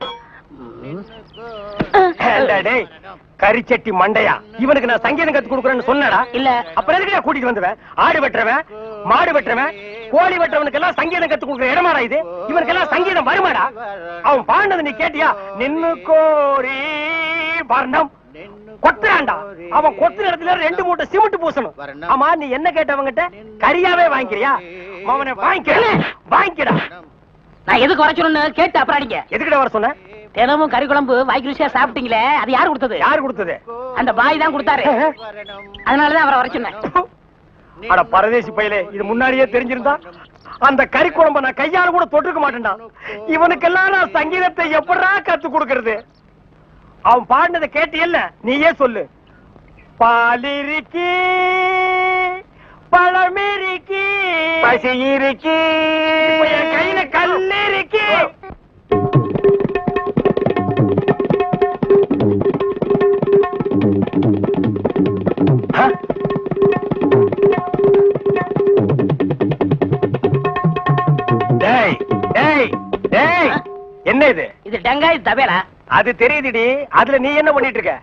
கரிச்சட்டி மண்டையா, இவனுக்கு நான் சங்கீதம் கத்து கொடுக்குறேன்னு சொன்னடா இல்ல? அப்புறம் எதுக்கு கூட்டிட்டு வந்துவேன்? ஆடு வெட்டுறவன், மாடு வெட்டுறவன், கோழி வெட்டுறவனுக்கு எல்லாம் சங்கீதம் கத்து கொடுக்குற இடமாடா இது? இவனுக்கு எல்லாம் சங்கீதம் வருமாடா? அவன் பாடினது நீ கேட்டியா? நின்னு கோரி வர்ணம். கொத்துறான்டா. அவன் கொத்து இடத்துல 2 மூட்டை சிமெண்ட் பூசணும். ஆமா, நீ என்ன கேட்டவங்கிட்ட? கரியாவே வாங்கிக்கிறியா? அவனை வாங்கிக்கடா. நான் எதுக்கு வர சொல்லணும்னு கேட்டு அப்புறம் அடிங்க. எதுக்கிட்ட வர சொன்ன? தினமும் கறி குழம்பு வாய்க்கு ருசியா சாப்பிட்டீங்களே, அது யாரு கொடுத்தது? யாரு கொடுத்தது? அந்த பாய் தான் கொடுத்தாரு. அதனாலதான் அவரை வர சொன்னேன். அட பரதேசி பையலே, இது முன்னாடியே தெரிஞ்சிருந்தா அந்த கறி குழம்பை நான் கையால கூட தொட்டுக்க மாட்டேன்டா. இவனுக்கெல்லாம் நான் சங்கீதத்தை எப்படா கத்து கொடுக்கறது? அவன் பாடினதை கேட்டு இல்ல, நீயே சொல்லு. பாலிருக்கி, பழமிருக்கி, பசி இருக்கி, என் கையில கல்லிருக்கி. என்ன இது? இது டங்காய் தபேலா. அது தெரியுதுடி. அதுல நீ என்ன பண்ணிட்டு இருக்க?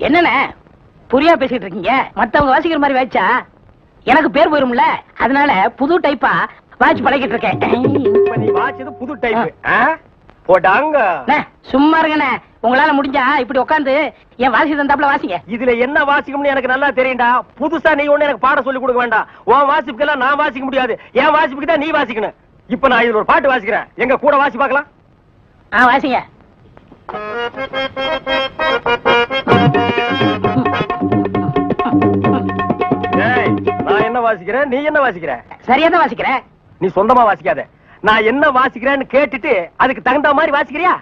என்னண்ணே புரியா பேசிட்டு இருக்கீங்க? மத்தவங்க வாசிக்கிற மாதிரி வாய்ச்சா எனக்கு பேர் போயிரும்ல, அதனால புது டைப்பா வாட்ச் பழகிட்டு இருக்கேன். இப்ப நீ வாட்சது புது டைப் போடாங்க. சும்மா இருங்கண்ணே, உங்களால முடிஞ்சா இப்படி உட்காந்து என் வாசி தந்தாப்புல வாசிங்க. இதுல என்ன வாசிக்கும்னு எனக்கு நல்லா தெரியும்டா. புதுசா நீ ஒண்ணு எனக்கு பாட சொல்லி கொடுக்க வேண்டாம். உன் வாசிப்புக்கெல்லாம் நான் வாசிக்க முடியாது. என் வாசிப்புக்கு தான் நீ வாசிக்கணும். இப்ப நான் இதுல ஒரு பாட்டு வாசிக்கிறேன், எங்க கூட வாசி பார்க்கலாம். வாசிங்க. நான் என்ன வாசிக்கிறேன், நீ என்ன வாசிக்கிற? சரியா தான் வாசிக்கிறேன். நீ சொந்தமா வாசிக்காத. நான் என்ன வாசிக்கிறேன்னு கேட்டுட்டு அதுக்கு தகுந்த மாதிரி வாசிக்கிறியா?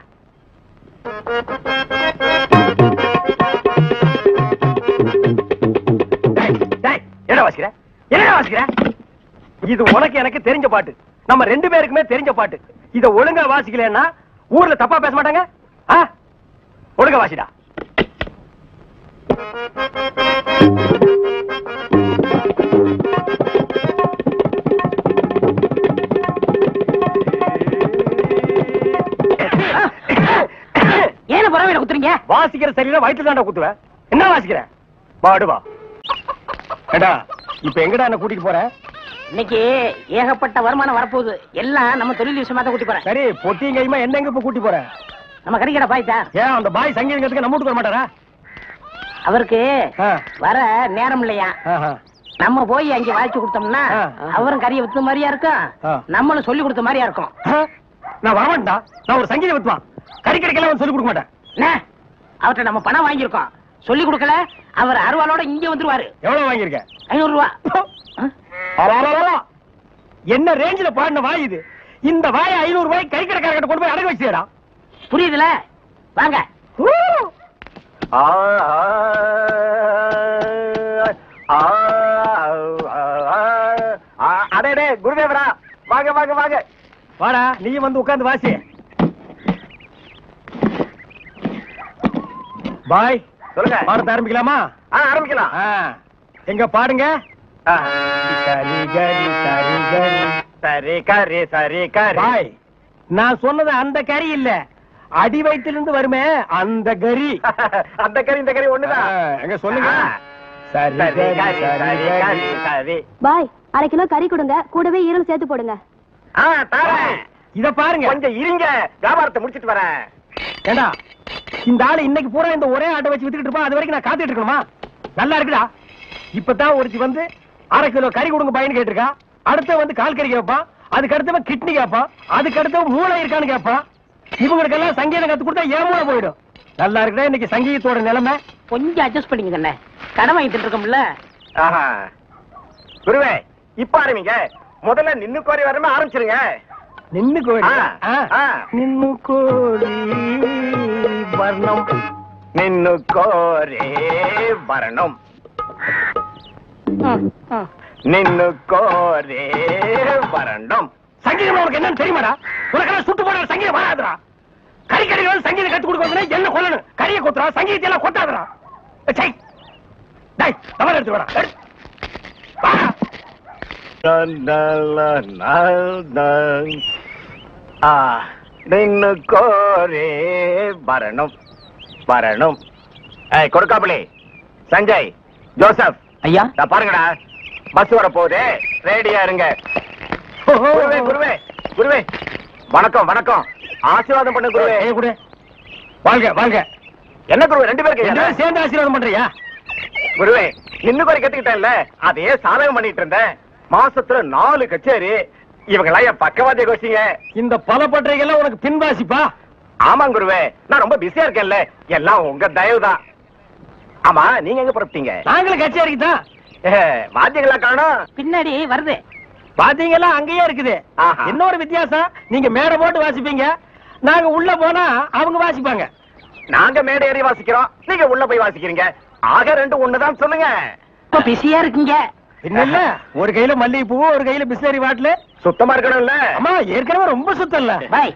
என்ன வாசிக்கிற? என்ன வாசிக்கிற? இது உனக்கு எனக்கு தெரிஞ்ச பாட்டு, நம்ம 2 பேருக்குமே தெரிஞ்ச பாட்டு. இத ஒழுங்கா வாசிக்கலன்னா ஊர்ல தப்பா பேச மாட்டாங்க. ஒழுங்கா வாசிடா. ஏன பரவாயில்ல குத்துறீங்க? வாசிக்கிற சரியில்லை, வயிற்று தாண்டா குத்துவேன். என்ன வாசிக்கிற? பாடுவா. ஏடா, இப்ப எங்கடா என்ன கூட்டிட்டு போற? இன்னைக்கு ஏகப்பட்ட வருமானம் வரப்போகுது. எல்லாம் நம்ம தொழில் விஷயமா தான் கூட்டி போறேன். சரி, பொட்டியும் கையுமா என்ன எங்க இப்ப கூட்டி போற? நம்ம கறிக்கடை பாய்த்தா. ஏன் அந்த பாய் சங்கீதத்துக்கு நம்ம வீட்டுக்கு வர மாட்டாரா? அவருக்கு வர நேரம் இல்லையா? நம்ம போய் அங்க வாய்ச்சி கொடுத்தோம்னா அவரும் கறியை வித்த மாதிரியா இருக்கும், நம்மளும் சொல்லி கொடுத்த மாதிரியா இருக்கும். நான் வரமாட்டா. நான் ஒரு சங்கீத வித்துவான். கறிக்கடைக்கெல்லாம் சொல்லி கொடுக்க மாட்டேன். அவர்கிட்ட நம்ம பணம் வாங்கியிருக்கோம், சொல்லி கொடுக்கல. அவர் அருவாளோட இங்க வந்துருவாரு. எவ்வளவு வாங்கியிருக்க? 500 ரூபா. என்ன ரேஞ்சில பாடின வாய் இது? இந்த வாய் 500 ரூபாய் கறிக்கடைக்காரர்கிட்ட கொண்டு போய் அடகு வச்சுடா. புரியுதுல? வாங்க. அடே குருதேவரா, வாங்க வாங்க வாங்க. வாடா, நீ வந்து உட்கார்ந்து வாசி. பாய் சொல்லுங்க. பாடத்தை ஆரம்பிக்கலாமா? ஆரம்பிக்கலாம். எங்க பாடுங்க. சரி கரி சரி கரி சரி கரி சரி கரி. பாய், நான் சொன்னது அந்த கறி இல்ல, அடி வயிற்றிலிருந்து வருமே அந்த கறி. அந்த கறி இந்த கறி ஒண்ணுதான். எங்க சொல்லுங்க. சரி சரி சரி சரி. பாய், 1/2 கிலோ கறி கொடுங்க, கூடவே ஈரல் சேர்த்து போடுங்க. இத பாருங்க. கொஞ்சம் இருங்க, வியாபாரத்தை முடிச்சிட்டு வரேன். ஏண்டா, இந்த ஆளு இன்னைக்கு பூரா இந்த ஒரே ஆட்டை வச்சு வித்துக்கிட்டு இருப்பா, அது வரைக்கும் நான் காத்துட்டு இருக்கணுமா? நல்லா இருக்குடா. இப்பதான் ஒருத்தி வந்து 1/2 கிலோ கறி கொடுங்க பையன் கேட்டிருக்கா. அடுத்த வந்து கால் கறி கேட்பான், அதுக்கு அடுத்தவன் கிட்னி கேட்பான், அதுக்கு அடுத்தவன் மூளை இருக்கான்னு கேட்பான். இவங்களுக்கெல்லாம் சங்கீதம் கத்து கொடுத்தா ஏன் மூளை போயிடும். நல்லா இருக்குடா இன்னைக்கு சங்கீதத்தோட நிலைமை. கொஞ்சம் அட்ஜஸ்ட் பண்ணிக்கங்க. கடை வாங்கிட்டு இருக்கோம்ல. குருவே இப்ப ஆரம்பிங்க. முதல்ல நின்னு கோரி வரமே ஆரம்பிச்சிருங்க. நின்னு கோரி நின்னு கோரி வர்ணம் நின்னு கோரே வரணும் நின்னு கோரே வரணும். சங்கீதம் உனக்கு என்னன்னு தெரியுமாடா? உனக்கு சுட்டு போட சங்கீதம் வராதுடா. கறிக்கடைகள் சங்கீதம் கத்து கொடுக்கணும் என்ன கொல்லணும். கறியை கொத்துறா சங்கீதத்தை எல்லாம் கொத்தாதுடா. தவறு எடுத்து வரா. நின்னு கோரே வரணும் வரணும். கொடுக்காப்புளி, சஞ்சய், ஜோசப் ஐயா பாருங்கடா, பஸ் வர போகுது, ரெடியா இருங்க. குருவே குருவே குருவே வணக்கம் வணக்கம். ஆசீர்வாதம் பண்ணு குருவே. குரு வாழ்க வாழ்க. என்ன குருவே ரெண்டு பேருக்கு சேர்ந்து ஆசீர்வாதம் பண்றியா? குருவே நின்னு கோரி கத்துக்கிட்டேன்ல, அதையே சாதகம் பண்ணிட்டு இருந்தேன். மாசத்துல 4 கச்சேரி. இவங்கெல்லாம் என் பக்கவாதிய கோஷிங்க. இந்த பல பற்றைகள்லாம் உனக்கு பின்வாசிப்பா? ஆமாங்க குருவே, நான் ரொம்ப பிஸியா இருக்கேன்ல, எல்லாம் உங்க தயவுதான். ஆமா நீங்க எங்க புறப்பட்டீங்க? நாங்களும் கச்சேரிக்கு தான். வாத்தியங்களா காணோம்? பின்னாடி வருது. வாத்தியங்கள்லாம் அங்கேயே இருக்குது. இன்னொரு வித்தியாசம், நீங்க மேடை போட்டு வாசிப்பீங்க, நாங்க உள்ள போனா அவங்க வாசிப்பாங்க. நாங்க மேடை ஏறி வாசிக்கிறோம், நீங்க உள்ள போய் வாசிக்கிறீங்க. ஆக ரெண்டு ஒண்ணுதான் சொல்லுங்க. இப்ப பிஸியா இருக்கீங்க. இல்ல ஒரு கையில மல்லிகை பூ, ஒரு கையில பிஸ்லரி பாட்டில். சுத்தமா இருக்கணும்ல? அம்மா ஏற்கனவே ரொம்ப சுத்தம் இல்ல. பாய்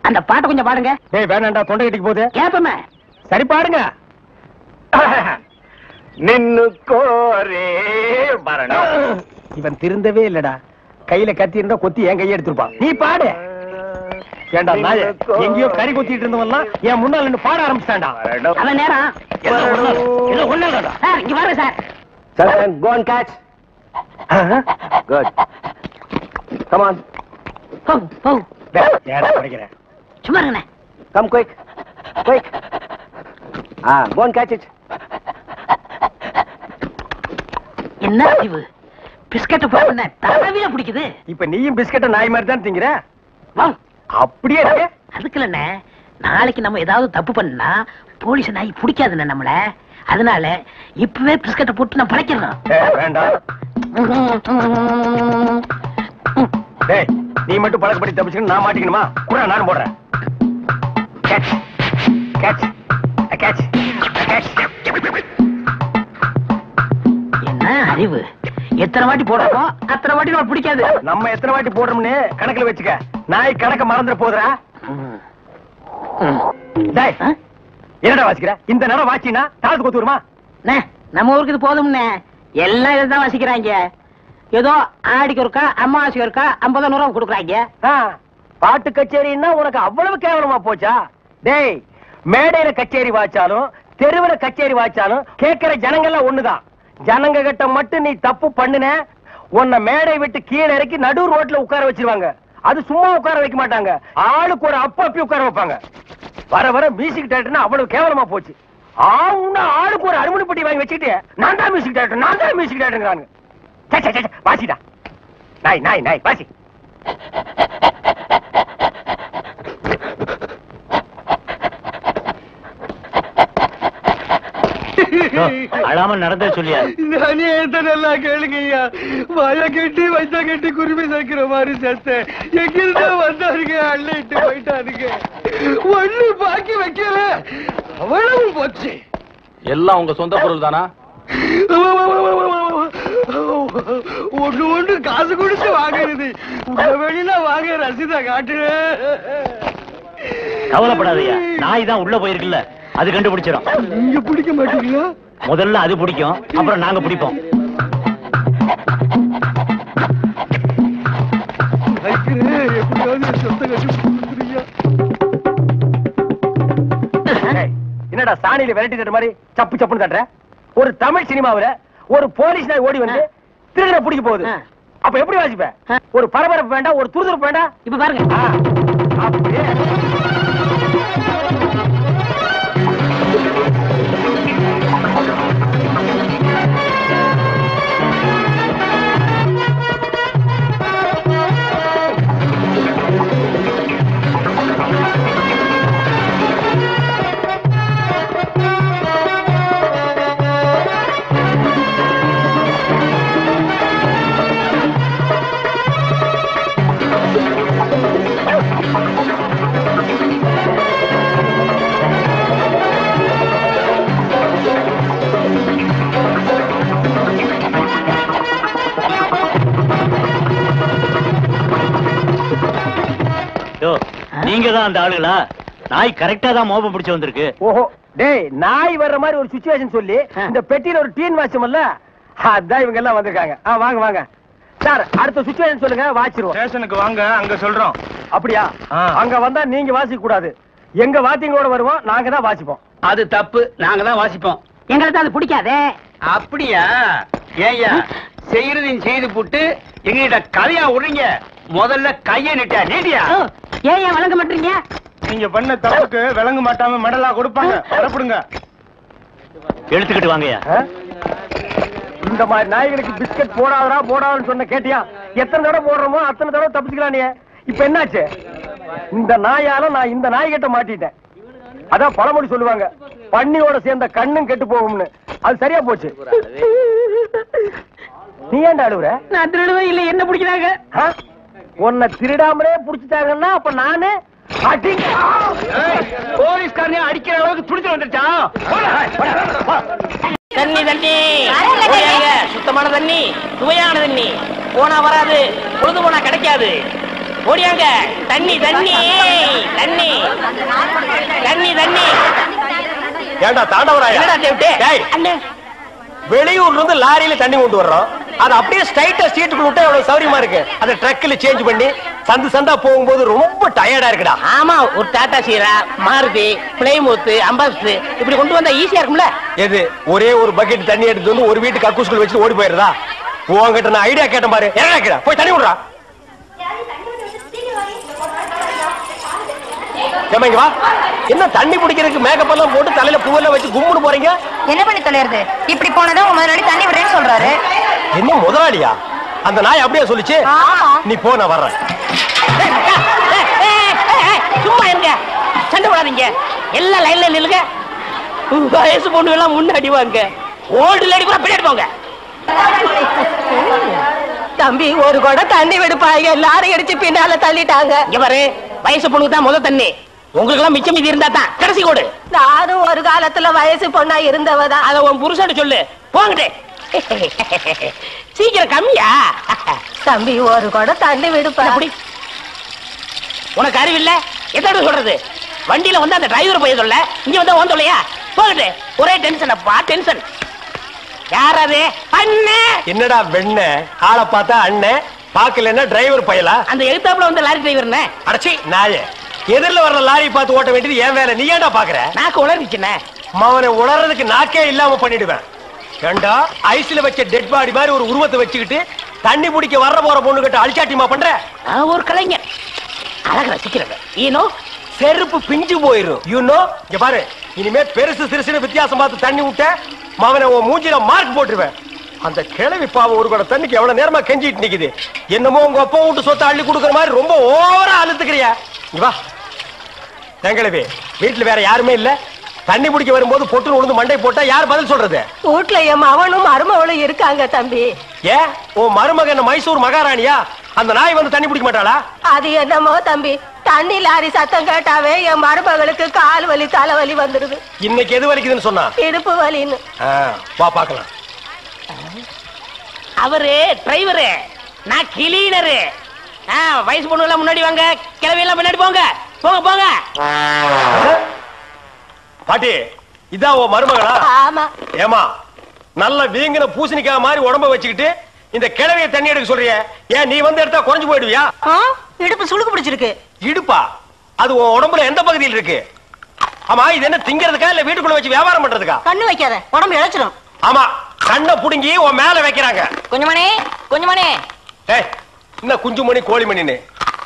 அந்த பாட்டை கொஞ்சம் பாடுங்க. ஏய் வேணாண்டா, தொண்டை கட்டிக்கு போகுது. கேப்பமே. சரி பாடுங்க. நின்னு கோரே வரணும். இவன் திருந்தவே இல்லடா. கையில கத்தி இருந்தா கொத்தி என் கையை எடுத்துருப்பான். நீ பாடு. ஏண்டா நாய, எங்கேயோ கறி கொத்திட்டு இருந்தவன்லாம் என் முன்னால நின்னு பாட ஆரம்பிச்சிட்டான்டா. அவன் நேரம் என்ன ஒண்ணாடா. சார் இங்க வாங்க sir. Sir, go and catch. Good. Come on. போ. ஏடா படிக்கிறேன். சும்மா இருங்கண்ணே. Come quick. Quick. Go and catch it. என்ன அறிவு? பிஸ்கட் போடுன தரவில பிடிக்குது. இப்ப நீயும் பிஸ்கட்ட நாய் மாதிரி தான் திங்கற. வா. அப்படியே இருக்கு. அதுக்கு இல்லண்ணே, நாளைக்கு நம்ம ஏதாவது தப்பு பண்ணா போலீஸ் நாய் பிடிக்காதுண்ணே நம்மள. அதனால இப்பவே பிஸ்கட்டை போட்டு நான் படைக்கிறேன். வேண்டாம். டேய் நீ மட்டும் பழக்கப்படி தப்பிச்சுன்னு நான் மாட்டிக்கணுமா? கூட நானும் போடுறேன். Catch catch catch catch. என்ன அறிவு? எத்தனை வாட்டி போடுறோம் அத்தனை வாட்டி நான் பிடிக்காது. நம்ம எத்தனை வாட்டி போடுறோம்னு கணக்குல வச்சுக்க. நாய் கணக்க மறந்துட போதுறா. டேய் என்னடா வாசிக்கிற? இந்த நேரம் வாசினா தாளத்து கொத்துருமா? நம்ம ஊருக்கு இது போதும்னே. எல்லாம் இதான் வாசிக்கிறாங்க. ஏதோ ஆடிக்கு இருக்கா அம்மாவாசைக்கு இருக்கா 50 ரூபா கொடுக்குறாங்க. பாட்டு கச்சேரின்னா உனக்கு அவ்வளவு கேவலமா போச்சா? டேய் மேடையில கச்சேரி வாச்சாலும் தெருவுல கச்சேரி வாச்சாலும் கேட்கிற ஜனங்கள்லாம் ஒண்ணுதான். ஜனங்க கிட்ட மட்டும் நீ தப்பு பண்ணுன, உன்னை மேடை விட்டு கீழே இறக்கி நடு ரோட்ல உட்கார வச்சிருவாங்க. அது சும்மா உட்கார வைக்க மாட்டாங்க, ஆளுக்கு ஒரு அப்பி உட்கார வைப்பாங்க. வர வர மியூசிக் டைரக்டர்னா அவ்வளவு கேவலமா போச்சு. ஆளுக்கு ஒரு அருமணி பெட்டி வாங்கி வச்சுக்கிட்டு நான் தான் மியூசிக் டைரக்டர் நான் தான் மியூசிக் டைரக்டர். வாசிடா நாய் நாய் நாய் வாசி. அழாம நடந்த சொல்லியா? நானே நல்லா கேளுங்கய்யா. வாய கட்டி வைத்த கட்டி குருவி சேர்க்கிற மாதிரி சேர்த்தேன். எங்கிருந்தா வந்தாருங்க, அள்ளிட்டு போயிட்டாருங்க. ஒண்ணு பாக்கி வைக்கல, அவ்வளவு போச்சு. எல்லாம் உங்க சொந்த பொருள் தானா? ஒண்ணு காசு கொடுத்து வாங்குறது. உங்க வெளியில வாங்க ரசீதா காட்டுறேன். கவலைப்படாதயா, நாய் தான் உள்ள போயிருக்குல்ல, அது கண்டுபிடிச்சிடும். நீங்க பிடிக்க மாட்டீங்களா? முதல்ல அது பிடிக்கும், அப்புறம் நாங்க பிடிப்போம். என்னடா சாணியில விரட்டி தட்ட மாதிரி சப்பு சப்புன்னு தட்டுற? ஒரு தமிழ் சினிமாவில ஒரு போலீஸ் நாய் ஓடி வந்து திருடனை பிடிக்க போகுது. அப்ப எப்படி வாசிப்ப? ஒரு பரபரப்பு வேண்டாம், ஒரு துருதுருப்பு வேண்டாம். இப்ப பாருங்க. அப்படியே தான் அந்த ஆளுங்களா? நாய் கரெக்டா தான் மோப்பம் பிடிச்சு வந்திருக்கு. ஓஹோ, டேய் நாய் வர்ற மாதிரி ஒரு சிச்சுவேஷன் சொல்லி இந்த பெட்டியில ஒரு டீன் வாட்சமல்ல, அதான் இவங்க எல்லாம் வந்திருக்காங்க. வாங்க வாங்க சார், அடுத்த சிச்சுவேஷன் சொல்லுங்க, வாச்சிருவோம். ஸ்டேஷனுக்கு வாங்க, அங்க சொல்றோம். அப்படியா? அங்க வந்தா நீங்க வாசிக்க கூடாது, எங்க வாத்தியங்களோட வருவோம், நாங்க தான் வாசிப்போம். அது தப்பு, நாங்க தான் வாசிப்போம். எங்களுக்கு அது பிடிக்காதே. அப்படியா? ஏய்யா, செய்யறதையும் செய்து போட்டு எங்ககிட்ட கதையா விடுறீங்க. முதல்ல கைய நீட்டியா? ஏன் வழங்க மாட்டீங்க? நீங்க பண்ண தப்புக்கு விளங்க மாட்டாம மெடலா கொடுப்பாங்க. வரப்படுங்க. எடுத்துக்கிட்டு வாங்கயா. இந்த மாதிரி நாய்களுக்கு பிஸ்கட் போடாதரா போடாதுன்னு சொன்ன கேட்டியா? எத்தனை தடவை போடுறோமோ அத்தனை தடவை தப்பிச்சுக்கலாம். நீ இப்ப என்னாச்சு? இந்த நாயால நான் இந்த நாய் கிட்ட மாட்டிட்டேன். அதான் பழமொழி சொல்லுவாங்க, பன்னியோட சேர்ந்த கண்ணும் கெட்டு போகும்னு. அது சரியா போச்சு. நீ ஏன்டா அழுவுற? நான் திருடுவே இல்ல, என்ன பிடிக்கிறாங்க? உன்னை திருடாமலே புடிச்சிட்டாங்கன்னா அப்ப நானு போலீஸ்காரனே அடிக்கிற அளவுக்கு துடிச்சு வந்துருச்சா? தண்ணி தண்ணி, சுத்தமான தண்ணி, சுவையான தண்ணி. போனா வராது, பொழுது போனா கிடைக்காது. ஓடியாங்க. தண்ணி தண்ணி தண்ணி தண்ணி தண்ணி. ஏண்டா தாண்டவராயா? வெளியூர்ல இருந்து லாரியில தண்ணி கொண்டு வர்றோம், அது அப்படியே ஸ்ட்ரைட்டா ஸ்ட்ரீட்டுக்குள்ள விட்டா எவ்வளவு சௌரியமா இருக்கு. அதை ட்ரக்ல சேஞ்ச் பண்ணி சந்து சந்தா போகும்போது ரொம்ப டயர்டா இருக்குடா. ஆமா, ஒரு டாடா சீரா, மாருதி, பிளைமூத், அம்பாஸ்டர் இப்படி கொண்டு வந்தா ஈஸியா இருக்கும்ல. எது ஒரே ஒரு பக்கெட் தண்ணி எடுத்து வந்து ஒரு வீட்டு கக்கூஸ்குள்ள வச்சு ஓடி போயிருதா? உங்ககிட்ட நான் ஐடியா கேட்டேன் பாரு. என்ன போய் தண்ணி விடுறா. வா, என்ன தண்ணி பிடிக்கிறதுக்கு மேக்கப் எல்லாம் போட்டு தலையில பூவெல்லாம் வச்சு கும்பிட்டு போறீங்க? என்ன பண்ணி தொலைறது? இப்படி போனதான் உங்க முதலாளி தண்ணி விடுறேன்னு சொல்றாரு. என்ன முதலாளியா? அந்த நாய் அப்படியே சொல்லிச்சு. நீ போ, நான் வர்றேன். சும்மா இருங்க, சண்டை போடாதீங்க. எல்லாம் லைன்ல நில்லுங்க. வயசு பொண்ணு எல்லாம் முன்னாடி வாங்க, ஓல்டு லேடி கூட பின்னாடி போங்க. தம்பி, ஒரு கூட தண்ணி விடுப்பாங்க, எல்லாரும் அடிச்சு பின்னால தள்ளிட்டாங்க. இங்க பாரு, வயசு பொண்ணுக்கு தான் முதல் தண்ணி, உங்களுக்கு எல்லாம் மிச்சம் மீதி இருந்தா தான் கடைசி கோடு. நானும் ஒரு காலத்துல வயசு பொண்ணா இருந்தவதான். அத உன் புருஷன் சொல்லு. போங்கடே, சீக்கிரம் கம்மியா. தம்பி, ஒரு கூட தண்ணி விடுப்பா. உனக்கு அறிவில்ல? எத்தனை சொல்றது? வண்டியில வந்து அந்த டிரைவர் போய் சொல்ல, இங்க வந்து ஓன் சொல்லையா? போகட்டு, ஒரே டென்ஷன் அப்பா, டென்ஷன். யாராவது அண்ணன்? என்னடா வெண்ண ஆளை பார்த்தா அண்ணன், பாக்கலன்னா டிரைவர் பயலா? அந்த எழுத்தாப்புல வந்து லாரி டிரைவர். அடச்சி நாயே, எதிரில வர்ற லாரி பார்த்து ஓட்ட வேண்டியது ஏன் வேலை? நீ ஏன்டா பாக்குற? நாக்கு உளறிச்சுனே. அவனை உளறதுக்கு நாக்கே இல்லாம பண்ணிடுவேன். ஏண்டா ஐஸ்ல வச்ச டெட் பாடி மாதிரி ஒரு உருவத்தை வச்சுக்கிட்டு தண்ணி பிடிக்க வர்ற போற பொண்ணு கிட்ட அழிச்சாட்டிமா பண்ற? ஒரு கலைஞர் அழக ரசிக்கிறவ. ஈனோ செருப்பு பிஞ்சு போயிரும். யூனோ, இங்க பாரு, இனிமே பெருசு சிறுசுன்னு வித்தியாசம் பார்த்து தண்ணி விட்ட மவனை உன் மூஞ்சில மார்க் போட்டுருவேன். அந்த கிழவி பாவம் ஒரு கூட தண்ணிக்கு எவ்வளவு நேரமா கெஞ்சிட்டு நிக்குது. என்னமோ உங்க அப்பா வீட்டு சொத்தை அள்ளி கொடுக்குற மாதிரி ரொம்ப ஓவரா அழுத்துக்கிறியா? வா தங்கிழவி, வீட்டுல வேற யாருமே இல்ல, தண்ணி பிடிக்க வரும்போது பொட்டு உழுந்து மண்டை போட்டா யார் பதில் சொல்றது? வீட்டுல என் மவனும் மருமகளும் இருக்காங்க தம்பி. ஏன் உன் மருமகன் மைசூர் மகாராணியா? அந்த நாய் வந்து தண்ணி பிடிக்க மாட்டாளா? அது என்னமோ தம்பி, தண்ணி லாரி சத்தம் கேட்டாவே என் மருமகளுக்கு கால் வலி தலைவலி வந்துருது. இன்னைக்கு எது வலிக்குதுன்னு சொன்னா? இடுப்பு வலின்னு. வா பாக்கலாம். அவரு டிரைவரு, நான் கிளீனரு. வயசு பொண்ணு எல்லாம் முன்னாடி வாங்க, கிளவி எல்லாம் முன்னாடி போங்க. போங்க போங்க. பாட்டி, இதான் உன் மருமகளா? ஆமா. ஏமா, நல்ல வீங்கின பூசணிக்காய் மாதிரி உடம்ப வச்சுக்கிட்டு இந்த கிழவிய தண்ணி எடுக்க சொல்றிய? ஏன் நீ வந்து எடுத்தா குறைஞ்சு போயிடுவியா? இடுப்பு சுளுக்கு பிடிச்சிருக்கு. இடுப்பா? அது உன் உடம்புல எந்த பகுதியில் இருக்கு? ஆமா, இது என்ன திங்கிறதுக்கா இல்ல வீட்டுக்குள்ள வச்சு வியாபாரம் பண்றதுக்கா? கண்ணு வைக்காத, உடம்பு இழைச்சிடும். ஆமா, கண்ணை புடுங்கி உன் மேல வைக்கிறாங்க. கொஞ்சமணி கொஞ்சமணி. ஏய், என்ன குஞ்சுமணி கோழிமணின்னு?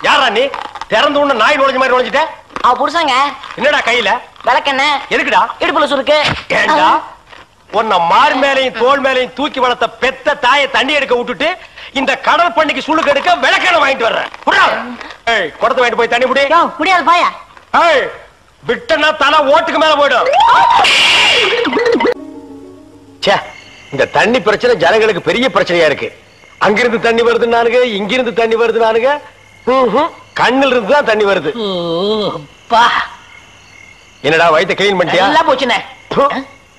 யாரா நீ? திறந்து உன்ன நாய் நுழைஞ்ச மாதிரி நுழைஞ்சிட்ட? அவ புருஷங்க. என்னடா கையில? விளக்கெண்ண. எதுக்குடா? இடுப்புல சுருக்கு. ஏண்டா உன்ன மார் மேலையும் தோல் மேலையும் தூக்கி வளர்த்த பெத்த தாயை தண்ணி எடுக்க விட்டுட்டு இந்த கடல் பண்ணிக்கு சுளுக்கு எடுக்க விளக்கெண்ண வாங்கிட்டு வர்றேன். ஏய், குடத்தை வாங்கிட்டு போய் தண்ணி புடி. முடியாது பாயா. ஏய், விட்டனா தலை ஓட்டுக்கு மேல போயிடும். இந்த தண்ணி பிரச்சனை ஜனங்களுக்கு பெரிய பிரச்சனையா இருக்கு. அங்கிருந்து தண்ணி வருது நானுங்க, இங்கிருந்து தண்ணி வருது நானுங்க. கண்ணில் இருந்து தான் தண்ணி வருது. என்னடா வயித்தை கிளீன் பண்ணிட்டியா? எல்லாம் போச்சுனே.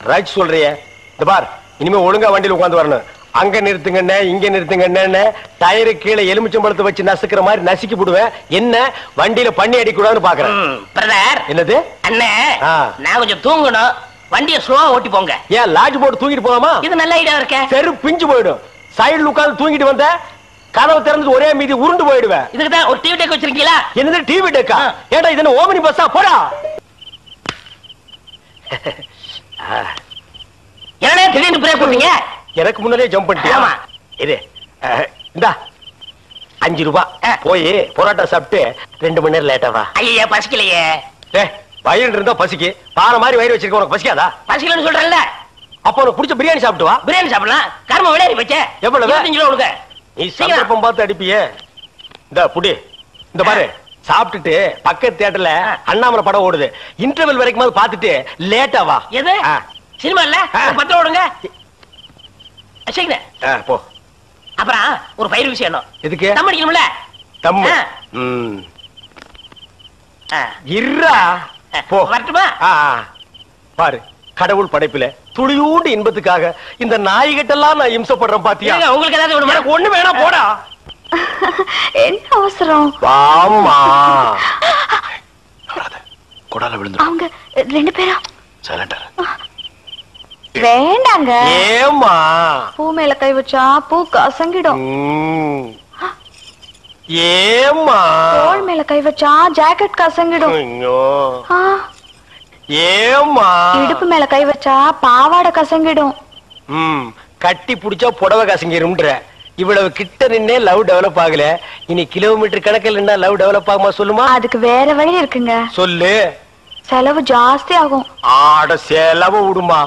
ரைட் சொல்றியே. இந்த பார், இனிமே ஒழுங்கா வண்டியில உட்கார்ந்து வரணும். அங்க நிறுத்துங்கண்ணே இங்க நிறுத்துங்கண்ணே டயரு கீழே எலுமிச்சம்பழத்தை வச்சு நசுக்கிற மாதிரி நசுக்கி போடுவேன். என்ன வண்டியில பண்ணி அடிக்கூடாதுன்னு பாக்குறேன். பிரதர் என்னது அண்ணே, நான் கொஞ்சம் தூங்கணும். வண்டியை ஸ்லோவா ஓட்டி போங்க. ஏன் லாட்ஜ் போட்டு தூங்கிட்டு போலாமா? இது நல்ல ஐடியா இருக்கே. செரு பிஞ்சு போயிடும். சைடுல உட்கார்ந்து தூங்கிட்டு வந்த கதவை திறந்து ஒரே மீதி உருண்டு போயிடுவேன். இதுக்கு தான் ஒரு டிவி டெக் வச்சிருக்கீங்களா? என்னது டிவி டெக்கா? ஏடா இது என்ன ஓமனி பஸ்ஸா? போடா. என்னடா திடீர்னு பிரேக் போட்டீங்க? எனக்கு முன்னாலே ஜம்ப் பண்ணிட்டியா? ஆமா. இது இந்தா 5 ரூபாய். போய் பரோட்டா சாப்பிட்டு 2 மணி நேரம் லேட்டா வா. ஐயா பசிக்கலையே. வயிறு இருந்தா பசிக்கு. பாறை மாதிரி வயிறு வச்சிருக்க உனக்கு பசிக்காதா? பசிக்கலன்னு சொல்றேன்ல. அப்ப உனக்கு பிடிச்ச பிரியாணி சாப்பிட்டு வா. பிரியாணி சாப்பிடலாம். கர்ம விளையாடி வச்சே. எவ்வளவு? 25 ரூபா கொடுங்க. நீ சந்தர்ப்பம் பார்த்து அடிப்பியே. இந்த புடி. இந்த பாரு சாப்பிட்டுட்டு பக்கத்து தியேட்டர்ல அண்ணாமலை படம் ஓடுது. இன்டர்வல் வரைக்கும் பாத்துட்டு லேட்டா வா. எது சினிமா இல்ல? 10 ரூபா கொடுங்க. போ. அப்புறம் ஒரு பயிர் விஷயம். எதுக்கு? தம் அடிக்கணும்ல. தம்மு. இருடா. போ. வரட்டுமா? பாரு கடவுள் படைப்பில துளியூண்டு இன்பத்துக்காக இந்த நாய்கிட்டெல்லாம் நான் இம்சப்படுறேன் பாத்தியா? உங்களுக்கு ஏதாவது ஒண்ணு வேணா போடா. என்ன அவசரம்? வாமா. கொடால விழுந்து. அவங்க 2 பேரும் சைலண்டா. வேண்டாங்க. ஏமா? பூ மேல கை வச்சா பூ கசங்கிடும். ஏமா? தோள் மேல கை வச்சா ஜாக்கெட் கசங்கிடும். ஏமா? இடுப்பு மேல கை வச்சா பாவாடை கசங்கிடும். கட்டி புடிச்சா புடவை கசங்கிரும்ன்ற. இவ்வளவு கிட்ட நின்னே லவ் டெவலப் ஆகல. இனி கிலோமீட்டர் கணக்கில் நின்னா லவ் டெவலப் ஆகுமா சொல்லுமா? அதுக்கு வேற வழி இருக்குங்க. சொல்லு. செலவு ஜாஸ்தி ஆகும். ஆட செலவு விடுமா.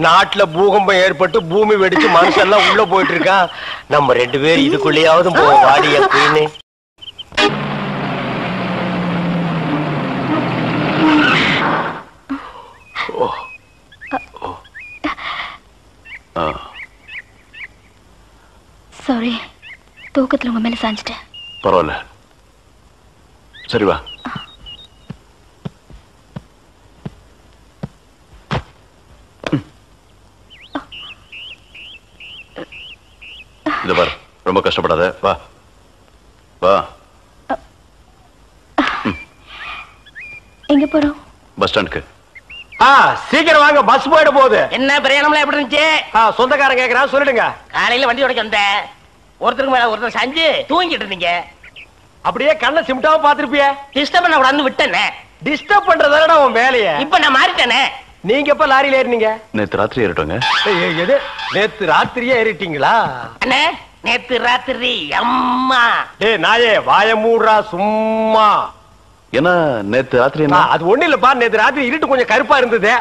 நாட்டுல பூகம்பம் ஏற்பட்டு பூமி வெடிச்சு மனுஷெல்லாம் உள்ள போயிட்டு இருக்கான். நம்ம 2 பேரும் இதுக்குள்ளேயாவது போவோம். வாடிய குயினு. சாரி, தூக்கத்துல உங்க மேல சாஞ்சிட்டேன். பரவாயில்ல, சரி வா. இத பாரு, ரொம்ப கஷ்டப்படாத. வா வா. எங்க போறோம்? பஸ் ஸ்டாண்டுக்கு. சீக்கிரம் வாங்க, பஸ் போயிட போகுது. என்ன பிரயாணம்லாம் எப்படி இருந்துச்சு? சொந்தக்காரன் கேக்குறான், சொல்லிடுங்க. காலையில வண்டி உடைக்க வந்தேன். ஒருத்தருக்கு மேல ஒருத்தர் சாஞ்சு தூங்கிட்டு இருந்தீங்க. அப்படியே கண்ணை சிமிட்டாம பாத்துருப்பிய. டிஸ்டர்ப் பண்ண கூடாதுன்னு விட்டேனே. டிஸ்டர்ப் பண்றதானடா உன் வேலைய. இப்ப நான் மாறிட்டேனே. நீங்க எப்ப லாரியில ஏறினீங்க? நேத்து ராத்திரி ஏறிட்டோங்க. எது நேத்து ராத்திரியே ஏறிட்டீங்களா? அண்ணே நேத்து ராத்திரி அம்மா. டேய் நாயே வாய மூடுறா சும்மா. ஏன்னா நேத்து ராத்திரி என்ன? அது ஒண்ணு இல்லப்பா, நேத்து ராத்திரி இருட்டு கொஞ்சம் கருப்பா இருந்தது.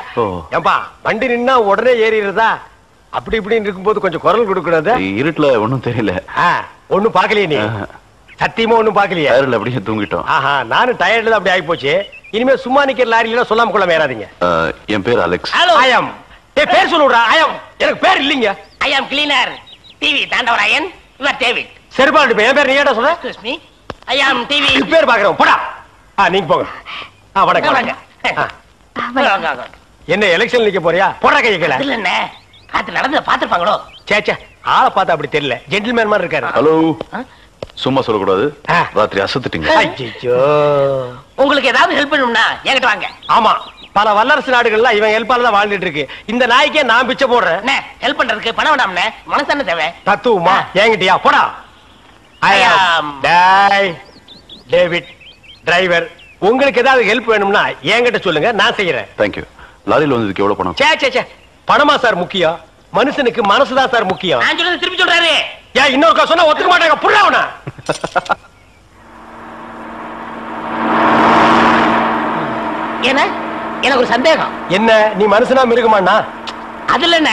ஏம்பா வண்டி நின்னா உடனே ஏறிடுறதா? அப்படி இப்படின்னு இருக்கும்போது கொஞ்சம் குரல் கொடுக்கறது. இருட்டுல ஒண்ணும் தெரியல. ஒண்ணும் பாக்கலையே நீ? சத்தியமா ஒண்ணும் பாக்கலையே? டயர்ல அப்படியே தூங்கிட்டோம். நானும் டயர்ல தான் அப்படி ஆகி போச்சு. இனிமே சும்மா நிக்கிற லாரியில சொல்லாம கொள்ள மேறாதீங்க. என் பேர் அலெக்ஸ். ஐயம். டேய் பேர் சொல்லுடா. ஐயம். எனக்கு பேர் இல்லீங்க. I am cleaner TV Thandavarayan. Your David. சரிபாடு என் பேர் நீ ஏடா சொல்ற? Excuse me. I am TV. பேர் பாக்குறோம் போடா. நீங்க போங்க. வணக்கம். வாங்க. என்ன எலெக்ஷன் நிக்க போறியா? போடா கைய கீழ. இல்ல அண்ணே, காத்து நடந்து பாத்துப்பாங்களோ? சேச்சே ஆளை பார்த்தா அப்படி தெரியல. ஜென்டில்மேன் மாதிரி இருக்காரு. ஹலோ, சும்மா சொல்லக்கூடாது. ராத்திரி அசத்துட்டீங்க. ஐயோ, உங்களுக்கு ஏதாவது ஹெல்ப் பண்ணணும்னா என்கிட்ட வாங்க. ஆமா, பல வல்லரசு நாடுகள்ல இவன் ஹெல்ப்பால தான் வாழ்ந்துட்டு இருக்கு. இந்த நாய்க்கே நான் பிச்சை போடுறேன். அண்ணே ஹெல்ப் பண்றதுக்கு பணம் வேண்டாம்ண்ணே, மனசான தேவை. தத்துவமா என்கிட்டயா? போடா. டேவிட் டிரைவர், உங்களுக்கு ஏதாவது ஹெல்ப் வேணும்னா என்கிட்ட சொல்லுங்க, நான் செய்யறேன். தேங்க்யூ. லாரியில் வந்ததுக்கு எவ்வளவு பணம்? சே பணமா சார் முக்கியம்? மனுஷனுக்கு மனசுதான் சார் முக்கியம். நான் சொல்றது திருப்பி சொல்றாரு. ஏன் இன்னொருக்கா சொன்னா ஒத்துக்க மாட்டாங்க. புரியவனா? என்ன எனக்கு ஒரு சந்தேகம். என்ன நீ மனுஷனா மிருகமாண்ணா? அதுல என்ன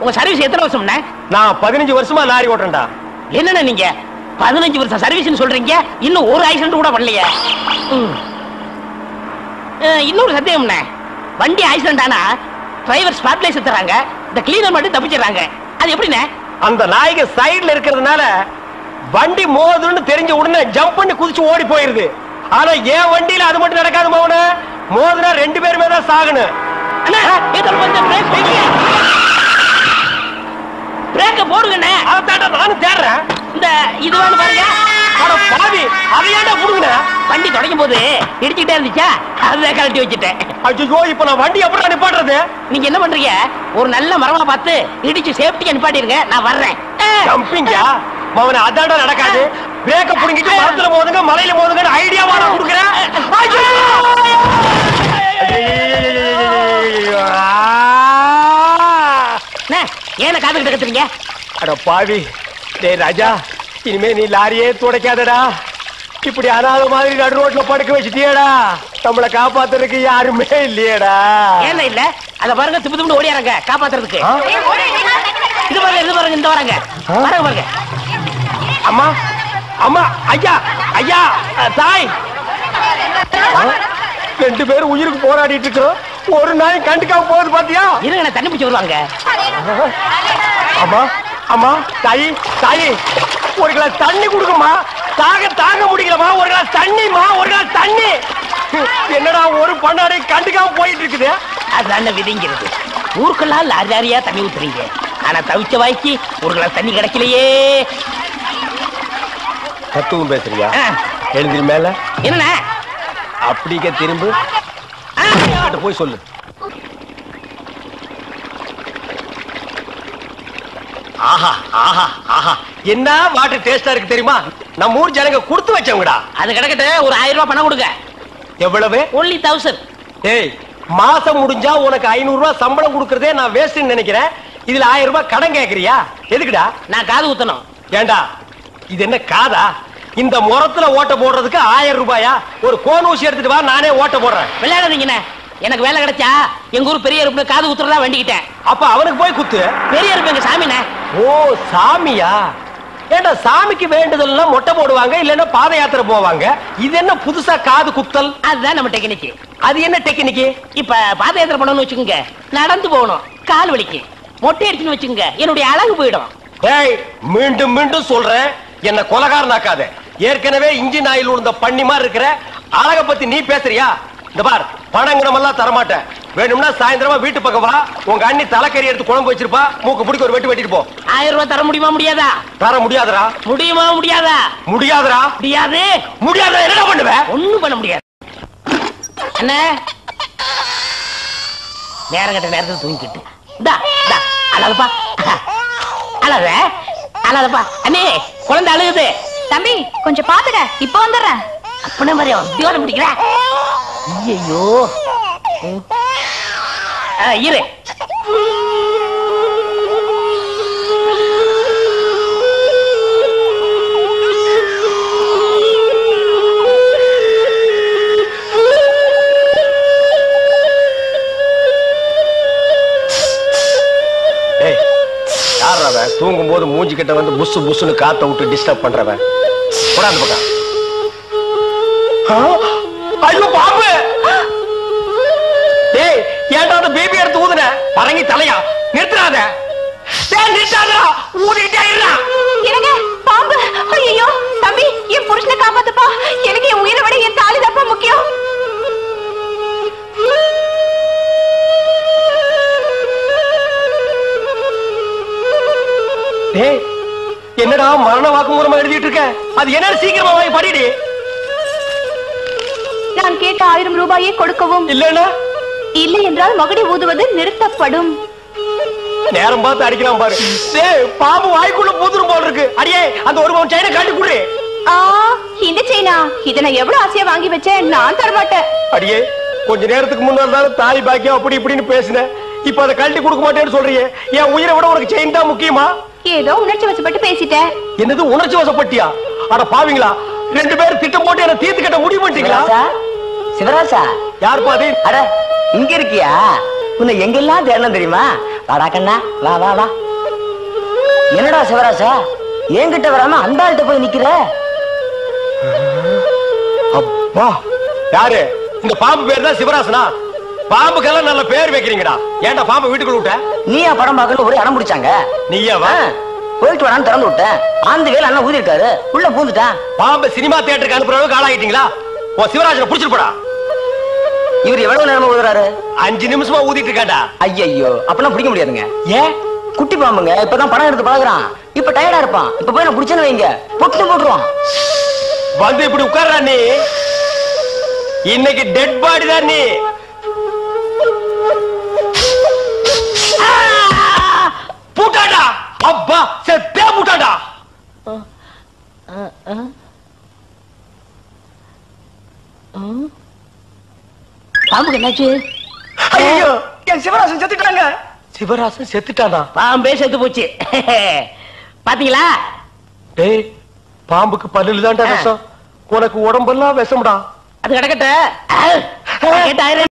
உங்க சர்வீஸ் எத்தனை வருஷம்ண்ணே? நான் 15 வருஷமா லாரி ஓட்டுறேன்டா. என்னண்ணே நீங்க 15 வருஷம் சர்வீஸ் சொல்றீங்க, இன்னும் ஒரு ஆக்சிடென்ட் கூட பண்ணலையே. இன்னொரு சந்தேகம்ண்ணே, வண்டி ஆக்சிடென்ட் ஆனா டிரைவர் ஸ்பாட்லைஸ் தராங்க, இந்த கிளீனர் மட்டும் தப்பிச்சிடறாங்க. அது எப்படிண்ணே? அந்த நாய்க்கு சைடுல இருக்கிறதுனால வண்டி மோதுன்னு தெரிஞ்ச உடனே ஜம்ப் பண்ணி குதிச்சு ஓடி போயிருது. ஆனா என் வண்டியில அது மட்டும் நடக்காது மோன. மோதுனா 2 பேருமே தான் சாகணும். பிரேக்க போடுங்கண்ணே. அதான்டா நானும் தேடுறேன். இந்த இது வேணும் பாருங்க. அட பாவி, அதையாண்டா புடுங்கண்ணே. வண்டி தொடங்கும் போது இடிச்சுக்கிட்டே இருந்துச்சா, அதை கழட்டி வச்சுட்டேன். ஐயோ, இப்ப நான் வண்டி எப்படி நிப்பாட்டுறது? நீங்க என்ன பண்றீங்க, ஒரு நல்ல மரமா பார்த்து இடிச்சு சேஃப்டியா நிப்பாட்டிருங்க, நான் வர்றேன். ஜம்பிங்கா மவன, அதான்டா நடக்காது. பிரேக்க புடுங்கிட்டு மரத்துல மோதுங்க, மலையில மோதுங்கன்னு ஐடியாவா நான் கொடுக்குறேன். ஏன காதுகிட்ட கத்துறீங்க? அட பாவி, டேய் ராஜா, இனிமே நீ லாரியே துடைக்காதடா. இப்படி அனாத மாதிரி நடு ரோட்ல படுக்க வச்சுட்டியடா. நம்மளை காப்பாத்துறதுக்கு யாருமே இல்லையடா. ஏன் இல்ல? அத பாருங்க, திப்பு திப்பு ஓடியாரங்க காப்பாத்துறதுக்கு. இது பாருங்க, இது பாருங்க, இந்த வராங்க பாருங்க பாருங்க. அம்மா, அம்மா, ஐயா, ஐயா, தாய், ரெண்டு பேரும் உயிருக்கு போராடிட்டு இருக்கோம். ஒரு நாய் கண்டுக்காம போகுது பாத்தியா? இருங்க, தண்ணி பிடிச்சு வருவாங்க. அம்மா, அம்மா, தாயி, தாயி, ஒரு கிளாஸ் தண்ணி கொடுக்குமா. தாங்க முடியலமா. ஒரு கிளாஸ் தண்ணிமா, ஒரு கிளாஸ் தண்ணி. என்னடா ஒரு பண்ணாடை கண்டுக்காம போயிட்டு இருக்குது. அதான விதிங்கிறது. ஊருக்கெல்லாம் லாரி லாரியா தண்ணி ஊத்துறீங்க, ஆனா தவிச்ச வாய்க்கு ஒரு கிளாஸ் தண்ணி கிடைக்கலையே. தத்துவம் பேசுறியா? எழுந்திரி மேல. என்ன அப்படிக்க திரும்ப போய் சொல்லு. ஆஹா ஆஹா ஆஹா, என்ன வாட்டர் டேஸ்டா இருக்கு தெரியுமா? நம்ம ஊர் ஜனங்க கொடுத்து வச்சவங்கடா. அது கிடக்கட்டு, ஒரு 1000 ரூபாய் பணம் கொடுங்க. எவ்வளவு? only 1000. ஏய், மாசம் முடிஞ்சா உனக்கு 500 ரூபாய் சம்பளம் கொடுக்கறதே நான் வேஸ்ட்னு நினைக்கிறேன். இதுல 1000 ரூபாய் கடன் கேக்குறியா? எதுக்குடா? நான் காது ஊத்தணும். ஏண்டா, இது என்ன காதா? இந்த முறத்துல ஓட்ட போடுறதுக்கு 1000 ரூபாயா? ஒரு கோன் ஊசி எடுத்துட்டு வா, நானே ஓட்ட போடுறேன். விளையாடுறீங்கண்ணே. எனக்கு வேலை கிடைச்சா எங்க ஊர் பெரிய இருப்பு காது குத்துறதா வேண்டிக்கிட்டேன். அப்ப அவனுக்கு போய் குத்து. பெரிய இருப்பு எங்க சாமிண்ணே. ஓ, சாமியா? ஏண்டா, சாமிக்கு வேண்டுதல்லாம் மொட்டை போடுவாங்க, இல்லன்னா பாத யாத்திரை போவாங்க. இது என்ன புதுசா காது குத்தல்? அதுதான் நம்ம டெக்னிக். அது என்ன டெக்னிக்? இப்ப பாத யாத்திரை பண்ணணும்னு வச்சுக்கோங்க, நடந்து போகணும், கால் வலிக்கு. மொட்டை அடிச்சுன்னு வச்சுக்கோங்க, என்னுடைய அழகு போயிடும். ஏய், மீண்டும் மீண்டும் சொல்றேன், என்ன கொலகாரனாக்காத. ஏற்கனவே இன்ஜின் ஆயில் உள்ள பண்ணி மாதிரி இருக்கிற. அழக பத்தி நீ பேசுறியா? இந்த பார், பணங்கணம் எல்லாம் தரமாட்டேன். வேணும்னா சாயந்தரமா வீட்டு பக்கம் வா, உங்க அண்ணி தலைக்கறி எடுத்து குழம்பு வச்சிருப்பா, மூக்கு பிடிக்க ஒரு வெட்டு வெட்டிட்டு போ. 1000 ரூபாய் தர முடியுமா முடியாதா? தர முடியாதுடா. முடியுமா முடியாதா? முடியாதுடா. முடியாது. முடியாத என்ன பண்ணுவ? ஒண்ணும் பண்ண முடியாது. என்ன நேரம் கட்ட நேரத்தில் தூங்கிக்கிட்டு அழகப்பா, அழக அழகப்பா. அண்ணே, குழந்தை அழுகுது. தம்பி கொஞ்சம் பாத்துக்க, இப்ப வந்துடுறேன். அப்படி மாதிரி உத்தியோக முடிக்கிற. ஐயோ, இரு. தூங்கும் போது மூஞ்சி கிட்ட வந்து புசு புசுன்னு காத்த விட்டு டிஸ்டர்ப் பண்றவன். போடாது பக்கம். ஐயோ பாம்பு! டேய், ஏன்டா அந்த பேபி எடுத்து ஊதுன? பரங்கி தலையா? நிறுத்துறாத. டேய், நிறுத்தாதடா. ஊதிட்டே இருடா. என்னங்க பாம்பு? ஐயோ தம்பி, என் புருஷனை காப்பாத்துப்பா. எனக்கு என் உயிரை விட என் தாலி தப்பா முக்கியம். டேய், என்னடா மரண வாக்குமூலமா எழுதிட்டு இருக்க? அது என்ன, சீக்கிரமா வாங்கி படிடி. நான் கேட்ட 1000 ரூபாயை கொடுக்கவும். இல்லன்னா இல்லை என்றால் மகுடி ஊதுவது நிறுத்தப்படும். நேரம் பார்த்து அடிக்கலாம் பாரு. டேய், பாம்பு வாய்க்குள்ள பூதுரும் போல இருக்கு. அடியே, அந்த ஒரு பவுன் செயினை காட்டி குடு. இந்த செயினா? இத நான் எவ்வளவு ஆசையா வாங்கி வச்சேன், நான் தர மாட்டேன். அடியே, கொஞ்ச நேரத்துக்கு முன்னாடி தாலி பாக்கியம் அப்படி இப்படின்னு பேசினேன். இப்ப அதை கழட்டி கொடுக்க மாட்டேன்னு சொல்றியே. என் உயிரை விட உனக்கு செயின் தான் முக்கியமா? ஏதோ உணர்ச்சி வசப்பட்டு பேசிட்டேன். என்னது உணர்ச்சி வசப்பட்டியா? அட பாவிங்களா, ரெண்டு பேரும் திட்டம் போட்டு என்ன தீர்த்து கட்ட முடிவு பண்ணிட்டீங்களா? சிவராசா, யார் பாதி? அட இங்க இருக்கியா? உன்னை எங்கெல்லாம் தேடலாம் தெரியுமா? வாடா கண்ணா, வா வா வா. என்னடா சிவராசா, என்கிட்ட வராம அந்த ஆள்கிட்ட போய் நிக்கிற? அப்பா, யாரு? இந்த பாம்பு பேர் தான் சிவராசனா? பாம்புக்கெல்லாம் நல்ல பேர் வைக்கிறீங்கடா. ஏன்டா பாம்பு வீட்டுக்குள்ள விட்ட? நீயா படம் பார்க்கணும் ஒரு இடம் பிடிச்சாங்க. நீயாவா? போயிட்டு வரான்னு திறந்து விட்டேன். ஆந்த வேலை அண்ணா ஊதி இருக்காரு, உள்ள பூந்துட்டான். பாம்பு சினிமா தியேட்டருக்கு அனுப்புற அளவுக்கு ஆளாயிட்டீங்களா? ஓ, சிவராஜனை புடிச்சிட்டு போடா. இவர் எவ்வளவு நேரமா ஊதுறாரு? 5 நிமிஷமா ஊதிட்டு இருக்காண்டா. ஐயோ, அப்பனா பிடிக்க முடியாதுங்க. ஏன்? குட்டி பாம்புங்க. இப்பதான் படம் எடுத்து பழகுறான். இப்ப டயர்டா இருப்பான். இப்ப போய் நான் புடிச்சேன்னு வைங்க, பொட்டு போட்டுருவான். வந்து இப்படி உட்கார்றா நீ. இன்னைக்கு டெட் பாடி தான் நீ. பூட்டாடா அப்பா, செத்தே பூட்டாடா. பாம்புக்கு என்னாச்சு? ஐயோ, என் சிவராசன் செத்துட்டாங்க. சிவராசன் செத்துட்டானா? பாம்பே செத்து போச்சு. பாத்தீங்களா? டேய், பாம்புக்கு பல்லுல தான்டா விஷம், உனக்கு உடம்பெல்லாம் விஷம்டா. அது கிடக்கட்ட